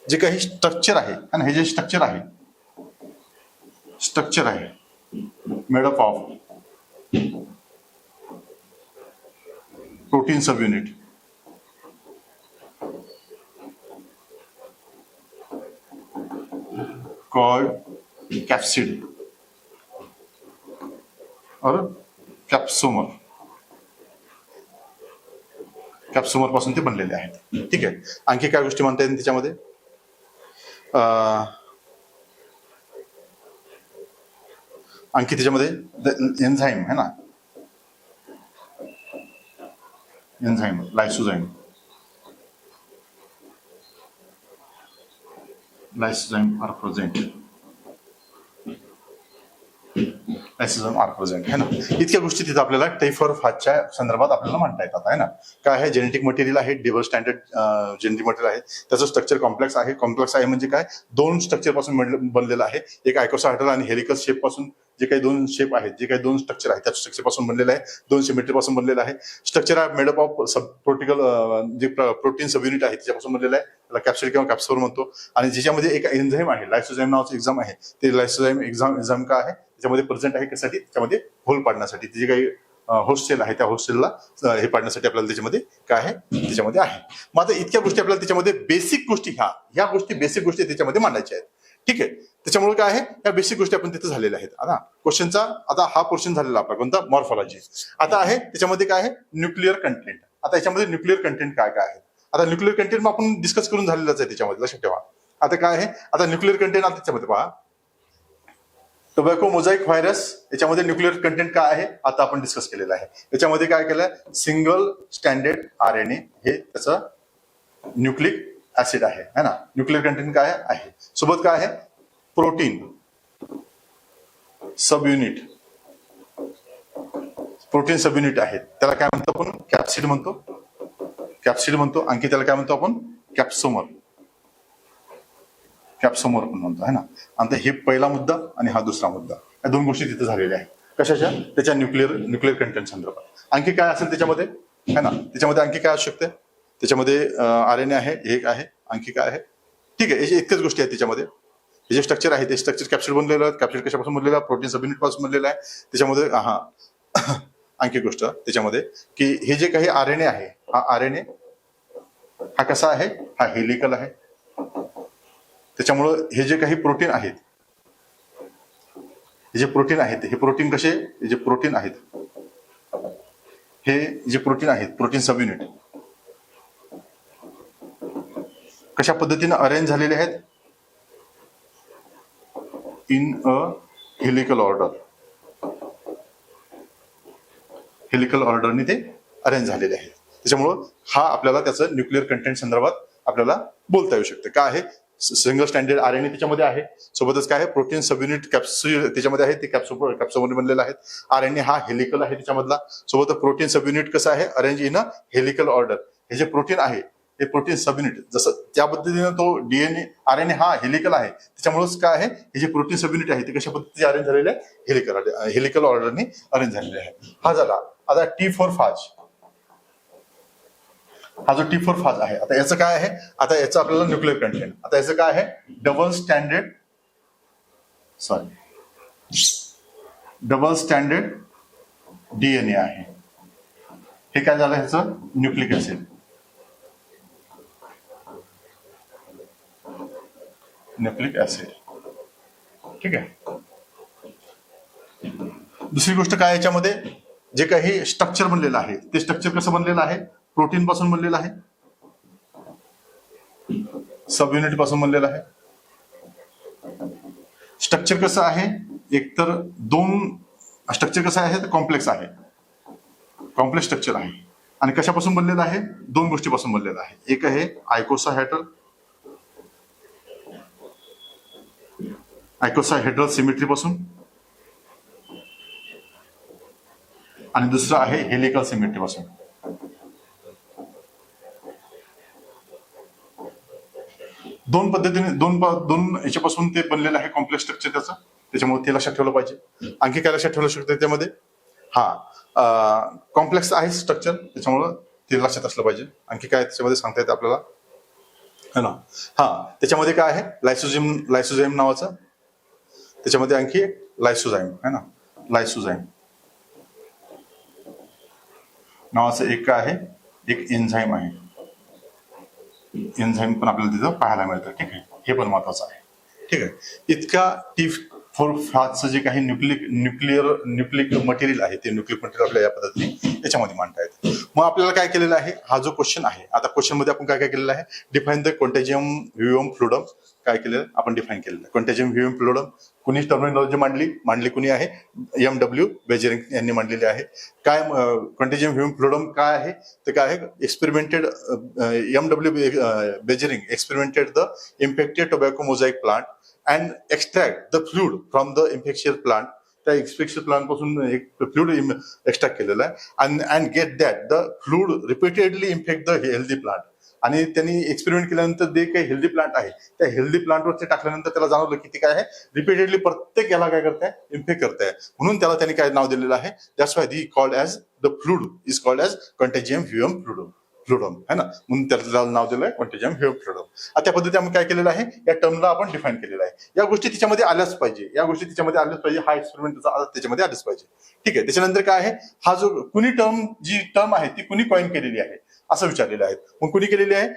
जे काही स्ट्रक्चर आहे आणि हे जे स्ट्रक्चर आहे made up of protein subunit called capsid और कॅप्सोमर पासून ते बनलेले आहेत. ठीक आहे. आणखी काय गोष्टी म्हणता येईल त्याच्यामध्ये, आणखी त्याच्यामध्ये एन्झाईम आहे ना, enzyme lysozyme, lysozyme are present, lysozyme are present है ना. इतक्या गोष्टी तिथं आपल्याला टाइफर-फाजच्या संदर्भात आपल्याला म्हणता येतात आहे ना. काय आहे, जेनेटिक मटेरियल आहे, डबल स्टँडर्ड जेनेटिक मटेरियल आहे, त्याचं स्ट्रक्चर कॉम्प्लेक्स आहे. कॉम्प्लेक्स आहे म्हणजे काय, दोन स्ट्रक्चर पासून बनलेलं आहे. एक आयकोसाहेड्रल आणि हेलिकल शेप पासून, जे काही दोन शेप आहेत, जे काही दोन स्ट्रक्चर आहेत त्या स्ट्रक्चर पासून बनलेलं आहे, दोन सिमेट्री पासून बनलेलं आहे. स्ट्रक्चर आहे मेडअप ऑफ सब प्रोटिकल, जे प्रोटीन सब युनिट आहे त्याच्यापासून बनलेलं आहे, त्याला कॅप्सूल किंवा कॅप्सूल म्हणतो. आणि ज्याच्यामध्ये एक एन्झाईम आहे, लायसोझाईम नावाचं एक्झाम आहे, ते लायसोझाईम एक्झाम का आहे, त्याच्यामध्ये प्रेझेंट आहे कशासाठी, त्याच्यामध्ये होल पाडण्यासाठी, जे काही होस्ट सेल आहे त्या होस्ट सेलला हे पाडण्यासाठी आपल्याला त्याच्यामध्ये काय आहे, त्याच्यामध्ये आहे. मग आता इतक्या गोष्टी आपल्याला त्याच्यामध्ये बेसिक गोष्टी, ह्या गोष्टी बेसिक गोष्टी त्याच्यामध्ये मांडायच्या आहेत. ठीक आहे, त्याच्यामुळे काय आहे, या बेसिक गोष्टी आपण तिथे झालेल्या आहेत. आता क्वेश्चनचा, आता हा पोर्शन झालेला आपला कोणता, मॉर्फॉलॉजी. आता आहे त्याच्यामध्ये काय आहे, न्यूक्लिअर कंटेंट. आता याच्यामध्ये न्यूक्लिअर कंटेंट काय काय आहे, आता न्यूक्लिअर कंटेंट आपण डिस्कस करून झालेलाच आहे त्याच्यामध्ये, लक्षात ठेवा. आता काय आहे, आता न्यूक्लिअर कंटेंट आता त्याच्यामध्ये पहा, टोबॅको मोझाईक व्हायरस, याच्यामध्ये न्यूक्लिअर कंटेंट काय आहे आता आपण डिस्कस केलेलं आहे. याच्यामध्ये काय केलंय, सिंगल स्टँडर्ड RNA हे त्याचं न्यूक्लिक ऍसिड आहे ना. न्यूक्लिअर कंटेंट काय आहे, सोबत काय आहे, protein sub unit, protein sub unit आहेत, त्याला काय म्हणतो आपण, कॅप्सिड म्हणतो, कॅप्सिड म्हणतो. आणखी त्याला काय म्हणतो आपण, कॅप्सोमर, कॅप्सोमर पण म्हणतो आहे ना. आणि हे पहिला मुद्दा आणि हा दुसरा मुद्दा, या दोन गोष्टी तिथे झालेल्या आहेत. कशाच्या, त्याच्या न्यूक्लिअर कंटेंट संदर्भात. आणखी काय असेल त्याच्यामध्ये है ना, त्याच्यामध्ये आणखी काय असू शकते, त्याच्यामध्ये RNA आहे, एक आहे, आणखी काय आहे. ठीक आहे, याची इतक्याच गोष्टी आहेत त्याच्यामध्ये. हे जे स्ट्रक्चर आहे ते स्ट्रक्चर कॅप्सूल बनलेलं आहे, कॅप्सूल कशापासून बनलेलं आहे, प्रोटीन सब युनिट पासून बनलेलं आहे. त्याच्यामध्ये आणखी गोष्ट त्याच्यामध्ये की हे जे काही RNA आहे, हा RNA हा कसा आहे, हा हेलिकल आहे. त्याच्यामुळं हे जे काही प्रोटीन आहेत, हे जे प्रोटीन आहेत, हे प्रोटीन कसे, हे जे प्रोटीन आहेत, हे जे प्रोटीन आहेत, प्रोटीन सब युनिट कशा पद्धतीने अरेंज झालेले आहेत, in a helical order, helical ऑर्डरने ते अरेंज झालेले आहेत. त्याच्यामुळं हा आपल्याला त्याचं न्यूक्लिअर कंटेंट संदर्भात आपल्याला बोलता येऊ शकते. काय आहे, सिंगल स्टँडर्ड RNA त्याच्यामध्ये आहे, सोबतच काय आहे, प्रोटीन सब युनिट कॅप्सूल त्याच्यामध्ये आहे, ते कॅप्सूलमध्ये बनलेलं आहे. RNA हा हेलिकल आहे त्याच्यामधला, सोबत प्रोटीन सब युनिट कसं आहे, arrange in a helical order. हे जे प्रोटीन आहे हे प्रोटीन सब युनिट, जसं त्या पद्धतीने तो DNA RNA हा हेलिकल आहे, त्याच्यामुळेच काय आहे, हे जे प्रोटीन सब युनिट आहे ते कशा पद्धतीने अरेंज झालेले आहे, हेलिकल ऑर्डरने अरेंज झालेले आहे. हा झाला. आता T4-phage, हा जो T4-phage आहे, आता याचं काय आहे, आता याचं आपल्याला न्यूक्लिअर कंटेंट, आता याचं काय आहे, डबल स्टँडर्ड DNA आहे. हे काय झालं, ह्याचं न्यूक्लिक ऍसिड, न्यूक्लिक ऍसिड. ठीक आहे. दुसरी गोष्ट काय, याच्यामध्ये जे काही स्ट्रक्चर बनलेलं आहे ते स्ट्रक्चर कसं बनलेलं आहे, प्रोटीन पासून बनलेलं आहे, सब युनिट पासून बनलेलं आहे. स्ट्रक्चर कसं आहे, एकतर दोन स्ट्रक्चर कसं आहे, कॉम्प्लेक्स आहे, कॉम्प्लेक्स स्ट्रक्चर आहे. आणि कशापासून बनलेलं आहे, दोन गोष्टीपासून बनलेलं आहे. एक आहे आयकोसाहेड्रल सिमेट्री पासून, आणि दुसरं आहे हेलिकल सिमेट्री पासून. दोन पद्धतीने दोन याच्यापासून ते बनलेलं आहे कॉम्प्लेक्स स्ट्रक्चर त्याचं, त्याच्यामुळे ते लक्षात ठेवलं पाहिजे. आणखी काय लक्षात ठेवलं शकतं त्यामध्ये, कॉम्प्लेक्स आहे स्ट्रक्चर, त्याच्यामुळं ते लक्षात असलं पाहिजे. आणखी काय त्याच्यामध्ये सांगता येतं आपल्याला है ना. त्याच्यामध्ये काय आहे, लायसोझाईम नावाचं, त्याच्यामध्ये आणखी एक लायसोझाईम है ना, लायसोझाईम नावाचं एक काय आहे, एक एन्झाईम आहे. एन्झाईम पण आपल्याला तिथं पाहायला मिळतं. ठीक आहे, हे पण महत्वाचं आहे. ठीक आहे, इतका T4-phageचं जे काही न्यूक्लिक मटेरियल आहे ते न्यूक्लिक मटेरियल आपल्याला या पद्धतीने याच्यामध्ये मांडता येतं. मग आपल्याला काय केलेलं आहे, हा जो क्वेश्चन आहे, आता क्वेश्चन मध्ये आपण काय काय केलेलं आहे, डिफाईन द क्वांटेजियम व्ह्यूम फ्लुडम काय केलेलं आपण डिफाईन केलेलं आहे. क्वांटेजियम व्ह्यूम फ्लुडम कुणी टर्मिनॉलॉजी मांडली कुणी आहे, MW बेजरिंग यांनी मांडलेली आहे. काय क्वांटेजियम व्ह्यूम फ्लुडम काय आहे, तर काय आहे, experimented MW Beijerinck experimented the infected tobacco mosaic plant and extract the fluid from the infectious plant. त्या इन्फेक्शियस प्लांट पासून एक फ्लूड एक्स्ट्रॅक्ट केलेला आहे and get that the fluid repeatedly infect the healthy plant. आणि त्यांनी experiment केल्यानंतर जे काही हेल्दी प्लांट आहे त्या हेल्दी प्लांटवर ते टाकल्यानंतर त्याला जाणवलं की ते काय आहे, रिपीटेडली प्रत्येक याला काय करताय, इन्फेक्ट करताय. म्हणून त्याला त्यांनी काय नाव दिलेलं आहे, that's why they called as the fluid is called as contagium vivum fluidum है ना, म्हणून त्याला नाव दिलं आहे क्वांटेजियम व्ह्यूम फ्लुडम. त्या पद्धतीने आपण काय केलेलं आहे, या टर्मला आपण डिफाईन केलेलं आहे. या गोष्टी तिच्यामध्ये आल्याच पाहिजे, हा एक्सपेरिमेंट त्याच्यामध्ये आलंच पाहिजे. ठीक आहे. त्याच्यानंतर काय आहे, हा जो कुणी जी टर्म आहे ती कुणी कॉइन केलेली आहे असं विचारलेलं आहे. मग कुणी केलेली आहे,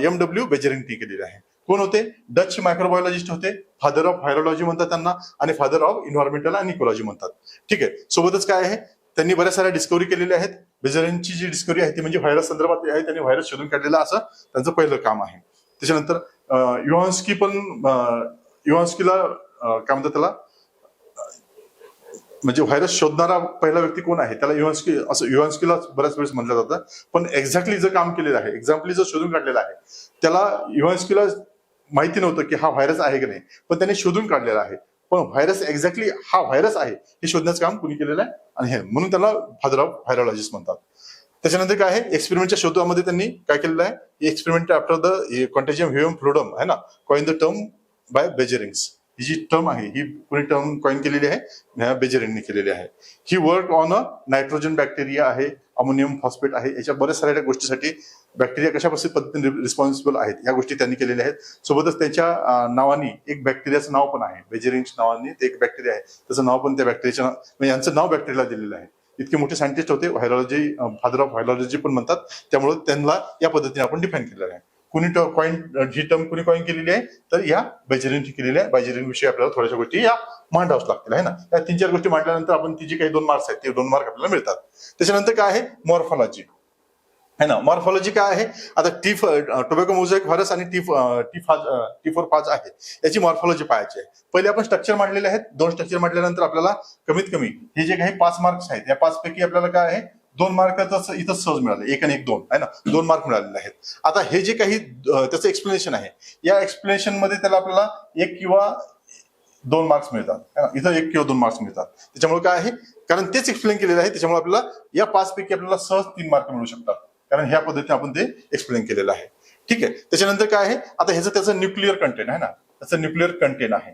MW बेजरिंग टी केलेली आहे. कोण होते, डच मायक्रोबायोलॉजिस्ट होते, फादर ऑफ व्हायरोलॉजी म्हणतात त्यांना, आणि फादर ऑफ इन्व्हायरमेंटल आणि इकोलॉजी म्हणतात. ठीक आहे. सोबतच काय आहे, त्यांनी बऱ्याच साऱ्या डिस्कवरी केलेल्या आहेत. बेजरिंगची जी डिस्कवरी आहे ती म्हणजे व्हायरस संदर्भात आहे, त्यांनी व्हायरस शोधून काढलेला असं त्यांचं पहिलं काम आहे. त्याच्यानंतर युवान्स्कीला काय म्हणतात त्याला, म्हणजे व्हायरस शोधणारा पहिला व्यक्ती कोण आहे त्याला युवान्स्कीला बऱ्याच वेळेस म्हटलं जातं. पण एक्झॅक्टली जे काम केलेलं आहे, एक्झाम्पली जो शोधून काढलेला आहे, त्याला युवान्स्कीला माहिती नव्हतं की हा व्हायरस आहे की नाही, पण त्याने शोधून काढलेला आहे. पण व्हायरस एक्झॅक्टली हा व्हायरस आहे हे शोधण्याचं काम कुणी केलेलं आहे, आणि हे म्हणून त्याला फादर ऑफ व्हायरोलॉजिस्ट म्हणतात. त्याच्यानंतर काय आहे, एक्सपेरिमेंटच्या शोधामध्ये त्यांनी काय केलेलं आहे, experiment after the contagium vivum fluidum आहे ना, coin the term by Beijerinck's. ही जी टर्म आहे ही कोणी टर्म कॉइन केलेली आहे, बेजरिंगने केलेली आहे. ही work on a nitrogen bacteria आहे, अमोनियम फॉस्फेट आहे, याच्या बऱ्याच साऱ्या गोष्टीसाठी बॅक्टेरिया कशा पद्धतीने रिस्पॉन्सिबल आहेत या गोष्टी त्यांनी केलेल्या आहेत. सोबतच त्यांच्या नावाने एक बॅक्टेरियाचं नाव पण आहे, बेजरिंगच्या नावाने ते एक बॅक्टेरिया आहे, त्याचं नाव पण त्या बॅक्टेरियाच्या म्हणजे यांचं नाव बॅक्टेरियाला दिलेलं आहे. इतके मोठे सायंटिस्ट होते, व्हायरोलॉजी फादर ऑफ व्हायरोलॉजी पण म्हणतात, त्यामुळे त्यांना या पद्धतीने आपण डिफाईन केलेलं आहे. कुणी ही टर्म कुणी कॉइन केलेली आहे, तर या बेजरिंग केलेली आहे. बेजरिंग विषयी आपल्याला थोड्याशा गोष्टी या मांडाव्याच लागतील आहे ना. या 3-4 गोष्टी मांडल्यानंतर आपण ती जी काही 2 मार्क्स आहेत ते 2 मार्क आपल्याला मिळतात. त्याच्यानंतर काय आहे, मॉर्फॉलॉजी है ना. मॉर्फॉलॉजी काय आहे, आता टोबॅको मोझाईक व्हायरस आणि T4 आहे, याची मॉर्फॉलॉजी पाहायची आहे. पहिले आपण स्ट्रक्चर मांडलेले आहेत. 2 स्ट्रक्चर मांडल्यानंतर आपल्याला कमीत कमी हे जे काही 5 मार्क्स आहेत, या 5 पैकी आपल्याला काय आहे, 2 मार्काच इथं सहज मिळाले, 1 आणि 1 2 आहे ना, 2 मार्क मिळालेले आहेत. आता हे जे काही त्याचं एक्सप्लेनेशन आहे, या एक्सप्लेनेशन मध्ये त्याला आपल्याला 1 किंवा 2 मार्क्स मिळतात, इथं 1 किंवा 2 मार्क्स मिळतात. त्याच्यामुळे काय आहे, कारण तेच एक्सप्लेन केलेलं आहे, त्याच्यामुळे आपल्याला या 5 पैकी आपल्याला सहज 3 मार्क मिळू शकतात, कारण ह्या पद्धतीने आपण ते एक्सप्लेन केलेलं आहे. ठीक आहे. त्याच्यानंतर काय आहे, आता ह्याचं त्याचं न्यूक्लिअर कंटेंट आहे ना, त्याचं न्यूक्लिअर कंटेंट आहे,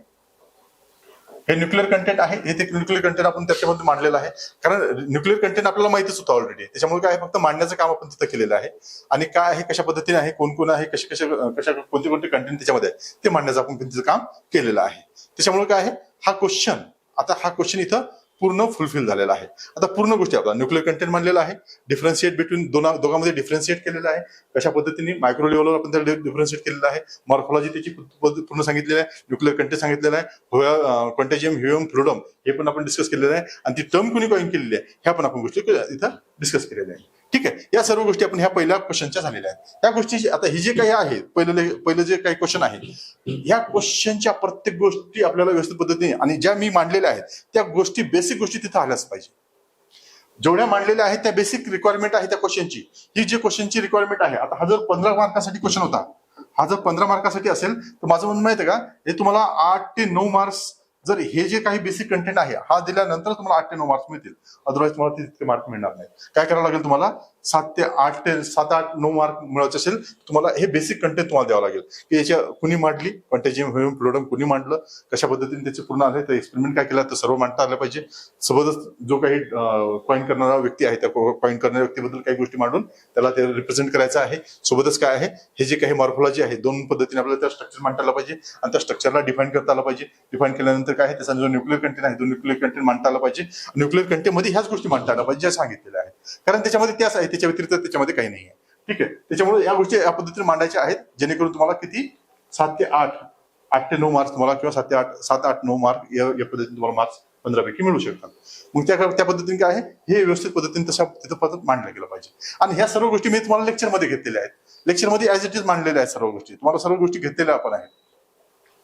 हे न्यूक्लिअर कंटेंट आहे, हे ते न्यूक्लिअर कंटेंट आपण त्याच्यामध्ये मांडलेलं आहे. कारण न्यूक्लिअर कंटेंट आपल्याला माहितीच होतं ऑलरेडी, त्याच्यामुळे काय फक्त मांडण्याचं काम आपण तिथं केलेलं आहे. आणि काय आहे, कशा पद्धतीने आहे, कोण आहे, कोणते कंटेंट त्याच्यामध्ये आहे ते मांडण्याचं आपण तिथं काम केलेलं आहे. त्याच्यामुळे काय आहे, हा क्वेश्चन इथं पूर्ण फुलफिल झालेला आहे. आता पूर्ण गोष्टी आपला न्यूक्लिअर कंटेंट मांडलेला आहे, डिफरन्शिएट बिटवीन दोघांमध्ये डिफरन्शिएट केलेलं आहे, कशा पद्धतीने मायक्रो लेवलवर आपण त्याला डिफरन्शिएट केलेलं आहे. मॉर्फॉलॉजी त्याची पूर्ण सांगितलेली आहे, न्यूक्लिअर कंटेंट सांगितलेलं आहे, क्वांटेजियम व्ह्यूम फ्लुडम हे पण आपण डिस्कस केलेलं आहे, आणि ती टर्म कुणी कॉइन केलेली आहे ह्या पण आपण गोष्टी इथं डिस्कस केलेल्या आहे. ठीक आहे. या सर्व गोष्टी आपण ह्या पहिल्या क्वेश्चनच्या झालेल्या आहेत. त्या गोष्टी आता ही जे काही आहे, पहिलं जे काही क्वेश्चन आहे, या क्वेश्चनच्या प्रत्येक गोष्टी आपल्याला व्यवस्थित पद्धतीने, आणि ज्या मी मांडलेल्या आहेत त्या गोष्टी बेसिक गोष्टी तिथं आल्याच पाहिजे. जेवढ्या मांडलेल्या आहेत त्या बेसिक रिक्वायरमेंट आहे त्या क्वेश्चनची, ही जी क्वेश्चनची रिक्वायरमेंट आहे. आता हा जर 15 मार्कासाठी क्वेश्चन होता, हा जर 15 मार्कासाठी असेल तर माझं म्हणणं माहिती आहे का, हे तुम्हाला 8 ते 9 मार्क्स, जर हे जे काही बेसिक कंटेंट आहे हा दिल्यानंतर तुम्हाला 8 ते 9 मार्क्स मिळतील, अदरवाईज तुम्हाला तितके मार्क मिळणार नाही. काय करावं लागेल तुम्हाला, 7 8 9 मार्क मिळवायचे असेल तुम्हाला हे बेसिक कंटेंट तुम्हाला द्यावं लागेल, की याच्या कुणी मांडली, क्वांटेजियम व्ह्यूम फ्लुडम कुणी मांडलं, कशा पद्धतीने त्याचे पूर्ण आले, तर एक्सपेरिमेंट काय केला, तर सर्व मांडता आलं पाहिजे. सोबतच जो काही कॉइन करणारा व्यक्ती आहे त्या कॉइन करणाऱ्या व्यक्तीबद्दल काही गोष्टी मांडून त्याला ते रिप्रेझेंट करायचं आहे. सोबतच काय आहे, हे जे काही मॉर्फॉलॉजी आहे 2 पद्धतीने आपल्याला त्या स्ट्रक्चर मांडता आलं पाहिजे, आणि त्या स्ट्रक्चरला डिफाईन करता आलं पाहिजे. डिफाईन केल्यानंतर काय आहे, त्याचा जो न्यूक्लिअर कंटेंट आहे तो न्यूक्लिअर कंटेंट मांडता आला पाहिजे. न्यूक्लिअर कंटेंट मध्ये ह्याच गोष्टी मांडता आल्या पाहिजे ज्या सांगितलेल्या आहेत, कारण त्याच्यामध्ये त्याच आहे, त्याच्या व्यतिरिक्त त्याच्यामध्ये काही नाही आहे. ठीक आहे. त्याच्यामुळे या गोष्टी या पद्धतीने मांडायच्या आहेत, जेणेकरून तुम्हाला किती 7 ते 8 8 ते 9 मार्क्स तुम्हाला, किंवा 7 ते 8 7 8 9 मार्क या पद्धतीने तुम्हाला मार्क्स 15 पैकी मिळू शकतात. मग त्या पद्धतीने काय आहे, हे व्यवस्थित पद्धतीने तिथं पद्धत मांडलं गेलं पाहिजे. आणि ह्या सर्व गोष्टी मी तुम्हाला लेक्चरमध्ये घेतलेल्या आहेत. लेक्चरमध्ये ॲज इट इज मांडलेल्या आहेत सर्व गोष्टी, तुम्हाला सर्व गोष्टी घेतलेल्या आपण आहेत.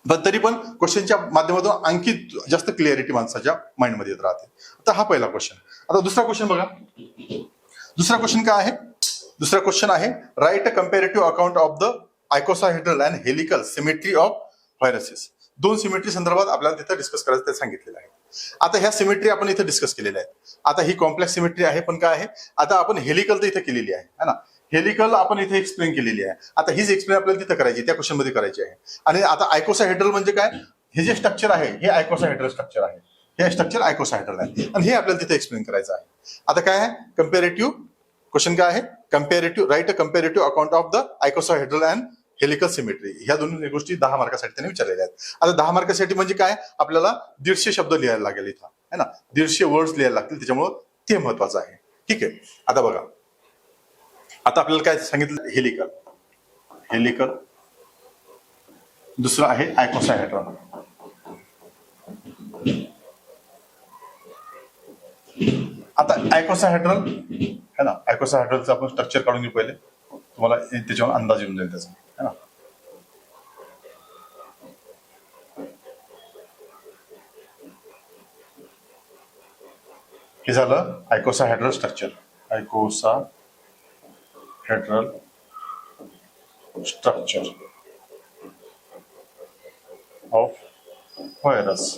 पण तरी पण क्वेश्चनच्या माध्यमातून आणखी जास्त क्लिअरिटी माणसाच्या माइंडमध्ये येत राहते. आता हा पहिला क्वेश्चन. आता दुसरा क्वेश्चन बघा. दुसरा क्वेश्चन काय आहे? दुसरा क्वेश्चन आहे write a comparative account of the icosahedral and helical symmetry of viruses. 2 symmetry संदर्भात आपल्याला तिथं डिस्कस करायचं ते सांगितलेलं आहे. आता ह्या सिमेट्री आपण इथे डिस्कस केलेल्या आहेत. आता ही कॉम्प्लेक्स सिमेट्री आहे, पण काय आहे, आता आपण हेलिकल तर इथे केलेली आहे ना, हेलिकल आपण इथे एक्सप्लेन केलेली आहे. आता हीच एक्सप्लेन आपल्याला तिथं करायची, त्या क्वेश्चन मध्ये करायची आहे. आणि आता आयकोसाहेड्रल म्हणजे काय, हे जे स्ट्रक्चर आहे हे आयकोसाहेड्रल स्ट्रक्चर आहे, हे स्ट्रक्चर आयकोसाहेड्रल आहे आणि हे आपल्याला तिथे एक्सप्लेन करायचं आहे. आता काय आहे कंपॅरेटिव्ह क्वेश्चन, काय आहे comparative, write a comparative account of the icosahedral and helical symmetry. ह्या दोन्ही गोष्टी 10 मार्कासाठी त्यांनी विचारलेल्या आहेत. आता 10 मार्कासाठी म्हणजे काय, आपल्याला 150 शब्द लिहायला लागेल इथं, है ना, 150 वर्ड्स लिहायला लागतील, त्याच्यामुळं ते महत्वाचं आहे. ठीक आहे. आता बघा, आता आपल्याला काय सांगितलं, हेलिकल, हेलिकल, दुसरं आहे आयकोसाहेड्रल. आता आयकोसाहेड्रल है ना, आयकोसाहेड्रलचं आपण स्ट्रक्चर काढून घेऊ पहिले, तुम्हाला त्याच्यावर अंदाज येऊन जाईल त्याचा, है ना. हे झालं आयकोसाहेड्रल स्ट्रक्चर, आयकोसाहेड्रल स्ट्रक्चर ऑफ व्हायरस.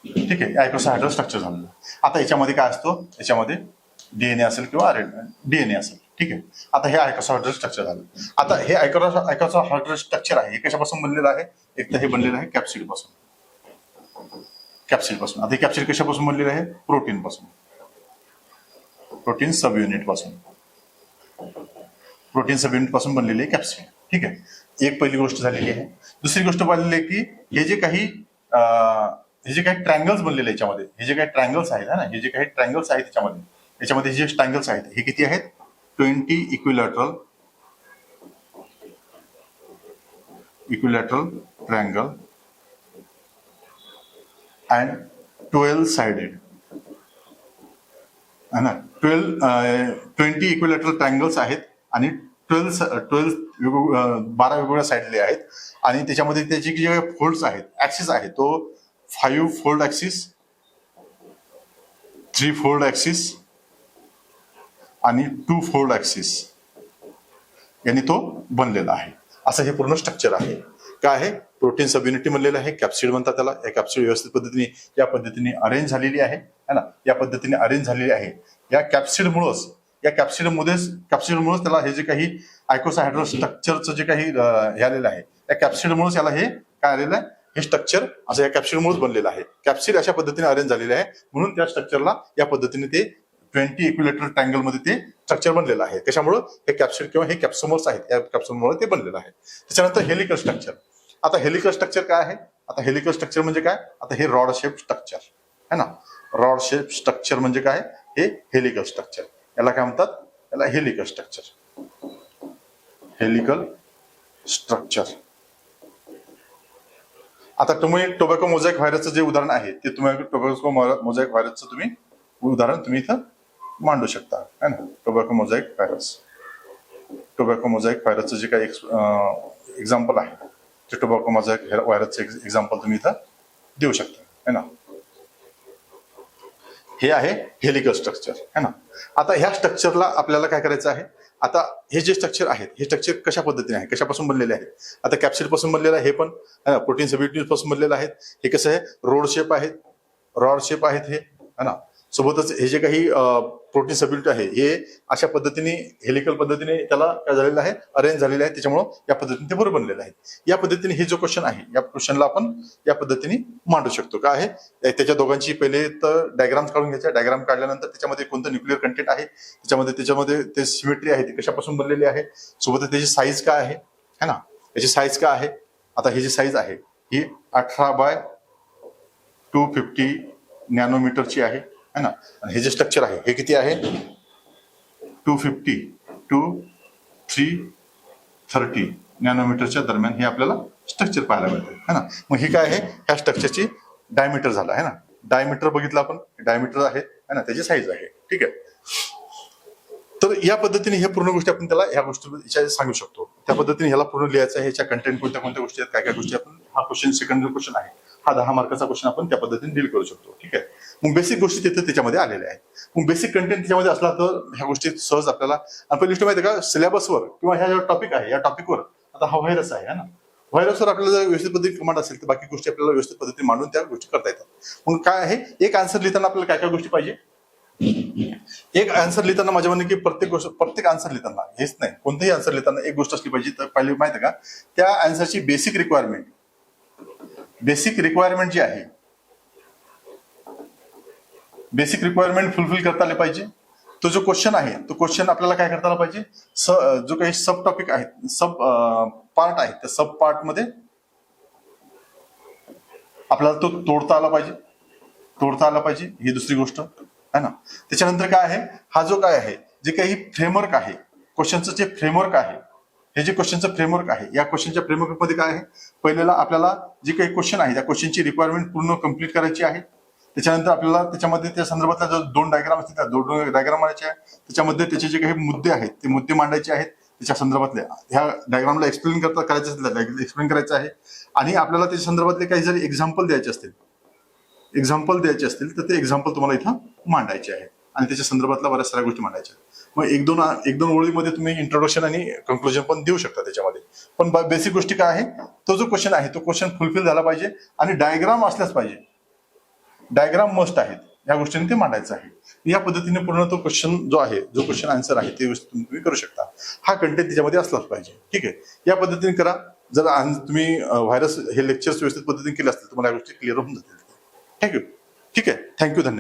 ठीक आहे, आयकोसाहेड्रल स्ट्रक्चर झालं. आता याच्यामध्ये काय असतो, याच्यामध्ये डीएनए असेल किंवा डीएनए असेल. ठीक आहे. आता हे आयकोसाहेड्रल स्ट्रक्चर झालं. आता हे आयकोसाहेड्रल स्ट्रक्चर आहे, हे कशापासून बनलेलं आहे, एक तर हे बनलेलं आहे कॅप्सिड पासून, कॅप्सिड पासून. आता हे कॅप्सिड कशापासून बनलेलं आहे, प्रोटीन पासून, प्रोटीन सब युनिट पासून, प्रोटीन सब युनिट पासून बनलेले कॅप्सिड. ठीक आहे, एक पहिली गोष्ट झालेली आहे. दुसरी गोष्ट पाहिलेली आहे की हे जे काही ट्रायंगल्स बनलेले याच्यामध्ये, हे जे काही ट्रायंगल्स आहेत ना, हे जे काही ट्रायंगल्स आहेत याच्यामध्ये जे ट्रायंगल्स आहेत हे किती आहेत, 20 इक्विलॅटरल ट्रायंगल अँड 12 साइडेड, है ना. 20 इक्विलॅटरल ट्रायंगल्स आहेत आणि 12 वेगवेगळ्या साईडले आहेत. आणि त्याच्यामध्ये त्याचे जे फोल्ड्स आहेत, ऍक्सिस आहे तो 5 फोल्ड ऍक्सिस, 3 फोल्ड ऍक्सिस आणि 2 फोल्ड ऍक्सिस यांनी तो बनलेला आहे. असं हे पूर्ण स्ट्रक्चर आहे. काय आहे, प्रोटीन सब युनिटी बनलेलं आहे, कॅप्सिड म्हणतात त्याला. या कॅप्सिड व्यवस्थित पद्धतीने या पद्धतीने अरेंज झालेली आहे, है ना, या पद्धतीने अरेंज झालेली आहे. या कॅप्सिडमुळेच त्याला हे जे काही आयकोसाहेड्रल स्ट्रक्चरचं जे काही हे आलेलं आहे, या कॅप्सिडमुळेच याला हे काय आलेलं आहे, हे स्ट्रक्चर असं या कॅप्सिडमुळेच बनलेलं आहे. कॅप्सिड अशा पद्धतीने अरेंज झालेले आहे, म्हणून त्या स्ट्रक्चरला या पद्धतीने ते 20 इक्विलॅटरल ट्रायंगल मध्ये ते स्ट्रक्चर बनलेलं आहे. कशामुळं, हे कॅप्सिड किंवा हे कॅप्सोमर्स आहेत, या कॅप्सोमरमुळे ते बनलेलं आहे. त्याच्यानंतर हेलिकल स्ट्रक्चर. आता हेलिकल स्ट्रक्चर काय आहे, आता हेलिकल स्ट्रक्चर म्हणजे काय, आता हे रॉड शेप स्ट्रक्चर है ना, रॉड शेप स्ट्रक्चर म्हणजे काय, हे हेलिकल स्ट्रक्चर. याला काय म्हणतात, याला हेलिकल स्ट्रक्चर, हेलिकल स्ट्रक्चर. आता तुम्ही टोबॅको मोझॅक व्हायरसचं जे उदाहरण आहे ते तुम्ही टोबॅको मोझॅक व्हायरसचं तुम्ही उदाहरण तुम्ही इथं मांडू शकता, है ना. टोबॅको मोझॅक व्हायरसचं जे काही एक्झाम्पल आहे ते टोबॅको मोझॅक व्हायरसचं एक्झाम्पल तुम्ही इथं देऊ शकता, है ना. हे आहे हेलिकल स्ट्रक्चर, है ना. आता ह्या स्ट्रक्चरला आपल्याला काय करायचं आहे, आता हे जे स्ट्रक्चर आहेत हे स्ट्रक्चर कशा पद्धतीने आहे, कशापासून बनलेले आहेत. आता कॅप्सिड पासून बनलेलं आहे, हे पण प्रोटीन सब युनिट पासून बनलेलं आहे. हे कसं आहे, रॉड शेप आहेत हे, है ना. सोबतच हे जे काही प्रोटीन सब युनिट आहे हे अशा पद्धतीने हेलिकल पद्धतीने त्याला काय झालेलं आहे, अरेंज झालेलं आहे. त्याच्यामुळं या पद्धतीने ते बरोबर बनलेलं आहे. या पद्धतीने हे जो क्वेश्चन आहे, या क्वेश्चनला आपण या पद्धतीने मांडू शकतो. काय आहे, त्याच्या दोघांची पहिले तर डायग्राम काढून घ्यायचा. डायग्राम काढल्यानंतर त्याच्यामध्ये कोणतं न्यूक्लिअर कंटेंट आहे, त्याच्यामध्ये ते सिमेट्री आहे ती कशापासून बनलेली आहे, सोबतच त्याची साईज काय आहे, है ना, याची साईज काय आहे. आता ही जी साईज आहे ही 18/250 नॅनोमीटरची आहे, है ना. आणि हे जे स्ट्रक्चर आहे हे किती आहे, 250 to 330 नॅनोमीटरच्या दरम्यान हे आपल्याला स्ट्रक्चर पाहायला मिळतं, है ना. मग ही काय आहे, ह्या स्ट्रक्चरची डायमीटर झाला, है ना. डायमीटर बघितलं आपण, डायमीटर आहे ना, त्याची साईज आहे. ठीक आहे. तर या पद्धतीने हे पूर्ण गोष्टी आपण त्याला ह्या गोष्टी सांगू शकतो. त्या पद्धतीने ह्याला पूर्ण लिहायचं आहे. ह्याच्या कंटेंट कोणत्या कोणत्या गोष्टी आहेत, काय काय गोष्टी आपण, हा क्वेश्चन सेकंडरी क्वेश्चन आहे, हा 10 मार्काचा क्वेश्चन आपण त्या पद्धतीने डील करू शकतो. ठीक आहे. मग बेसिक गोष्टी तिथे त्याच्यामध्ये आलेल्या आहेत. मग बेसिक कंटेंट त्याच्यामध्ये असला तर ह्या गोष्टी सहज आपल्याला, आणि पहिली गोष्ट माहिती आहे का, सिलेबसवर किंवा ह्या जो टॉपिक आहे, या टॉपिकवर आता हा व्हायरस आहे ना, व्हायरसवर आपल्याला जर व्यवस्थित पद्धतीने कमांड असेल तर बाकी गोष्टी आपल्याला व्यवस्थित पद्धतीने मांडून त्या गोष्टी करता येतात. मग काय आहे, एक आन्सर लिहिताना आपल्याला काय काय गोष्टी पाहिजे. एक आन्सर लिहिताना माझ्या म्हणणे की प्रत्येक आन्सर लिहिताना हेच नाही, कोणतेही आन्सर लिहिताना एक गोष्ट असली पाहिजे. तर पहिली माहिती आहे का, त्या आन्सरची बेसिक रिक्वायरमेंट जी आहे, बेसिक रिक्वायरमेंट फुलफिल करता आले पाहिजे. तो जो क्वेश्चन आहे, तो क्वेश्चन आपल्याला काय करता आला पाहिजे, जो काही सब टॉपिक आहेत, सब पार्ट आहे, त्या सब पार्ट मध्ये आपल्याला तो तोडता आला पाहिजे. ही दुसरी गोष्ट आहे ना. त्याच्यानंतर काय आहे, हा जो काय आहे, जे काही फ्रेमवर्क आहे, क्वेश्चनचं जे फ्रेमवर्क आहे, हे जे क्वेश्चनचं फ्रेमवर्क आहे, या क्वेश्चनच्या फ्रेमवर्क मध्ये काय आहे, पहिल्याला आपल्याला जे काही क्वेश्चन आहे त्या क्वेश्चनची रिक्वायरमेंट पूर्ण कम्प्लीट करायची आहे. त्याच्यानंतर आपल्याला त्याच्यामध्ये त्या संदर्भातल्या जो 2 डायग्राम असतील, त्या 2 डायग्राम मांडायचे आहे. त्याच्यामध्ये त्याचे जे काही मुद्दे आहेत ते मुद्दे मांडायचे आहेत. त्याच्या संदर्भातल्या ह्या डायग्रामला एक्सप्लेन करायचं असेल, एक्सप्लेन करायचं आहे. आणि आपल्याला त्याच्या संदर्भातले काही जर एक्झाम्पल द्यायचे असतील तर ते एक्झाम्पल तुम्हाला इथं मांडायचे आहे. आणि त्याच्या संदर्भातल्या बऱ्याच साऱ्या गोष्टी मांडायच्या आहेत. मग एक दोन ओळीमध्ये तुम्ही इंट्रोडक्शन आणि कंक्लुजन पण देऊ शकता त्याच्यामध्ये. पण बेसिक गोष्टी काय आहे, तो जो क्वेश्चन आहे तो क्वेश्चन फुलफिल झाला पाहिजे आणि डायग्राम असल्याच पाहिजे. डायग्राम मस्ट आहेत, या गोष्टीने ते मांडायचं आहे. या पद्धतीने पूर्ण तो क्वेश्चन जो क्वेश्चन आन्सर आहे ते तुम्ही करू शकता. हा कंटेंट त्याच्यामध्ये असलाच पाहिजे. ठीक आहे. या पद्धतीने करा. जर तुम्ही व्हायरस हे लेक्चर्स व्यवस्थित पद्धतीने केले असतील तुम्हाला या गोष्टी क्लिअर होऊन जातील. थँक्यू. ठीक आहे. थँक्यू. धन्यवाद.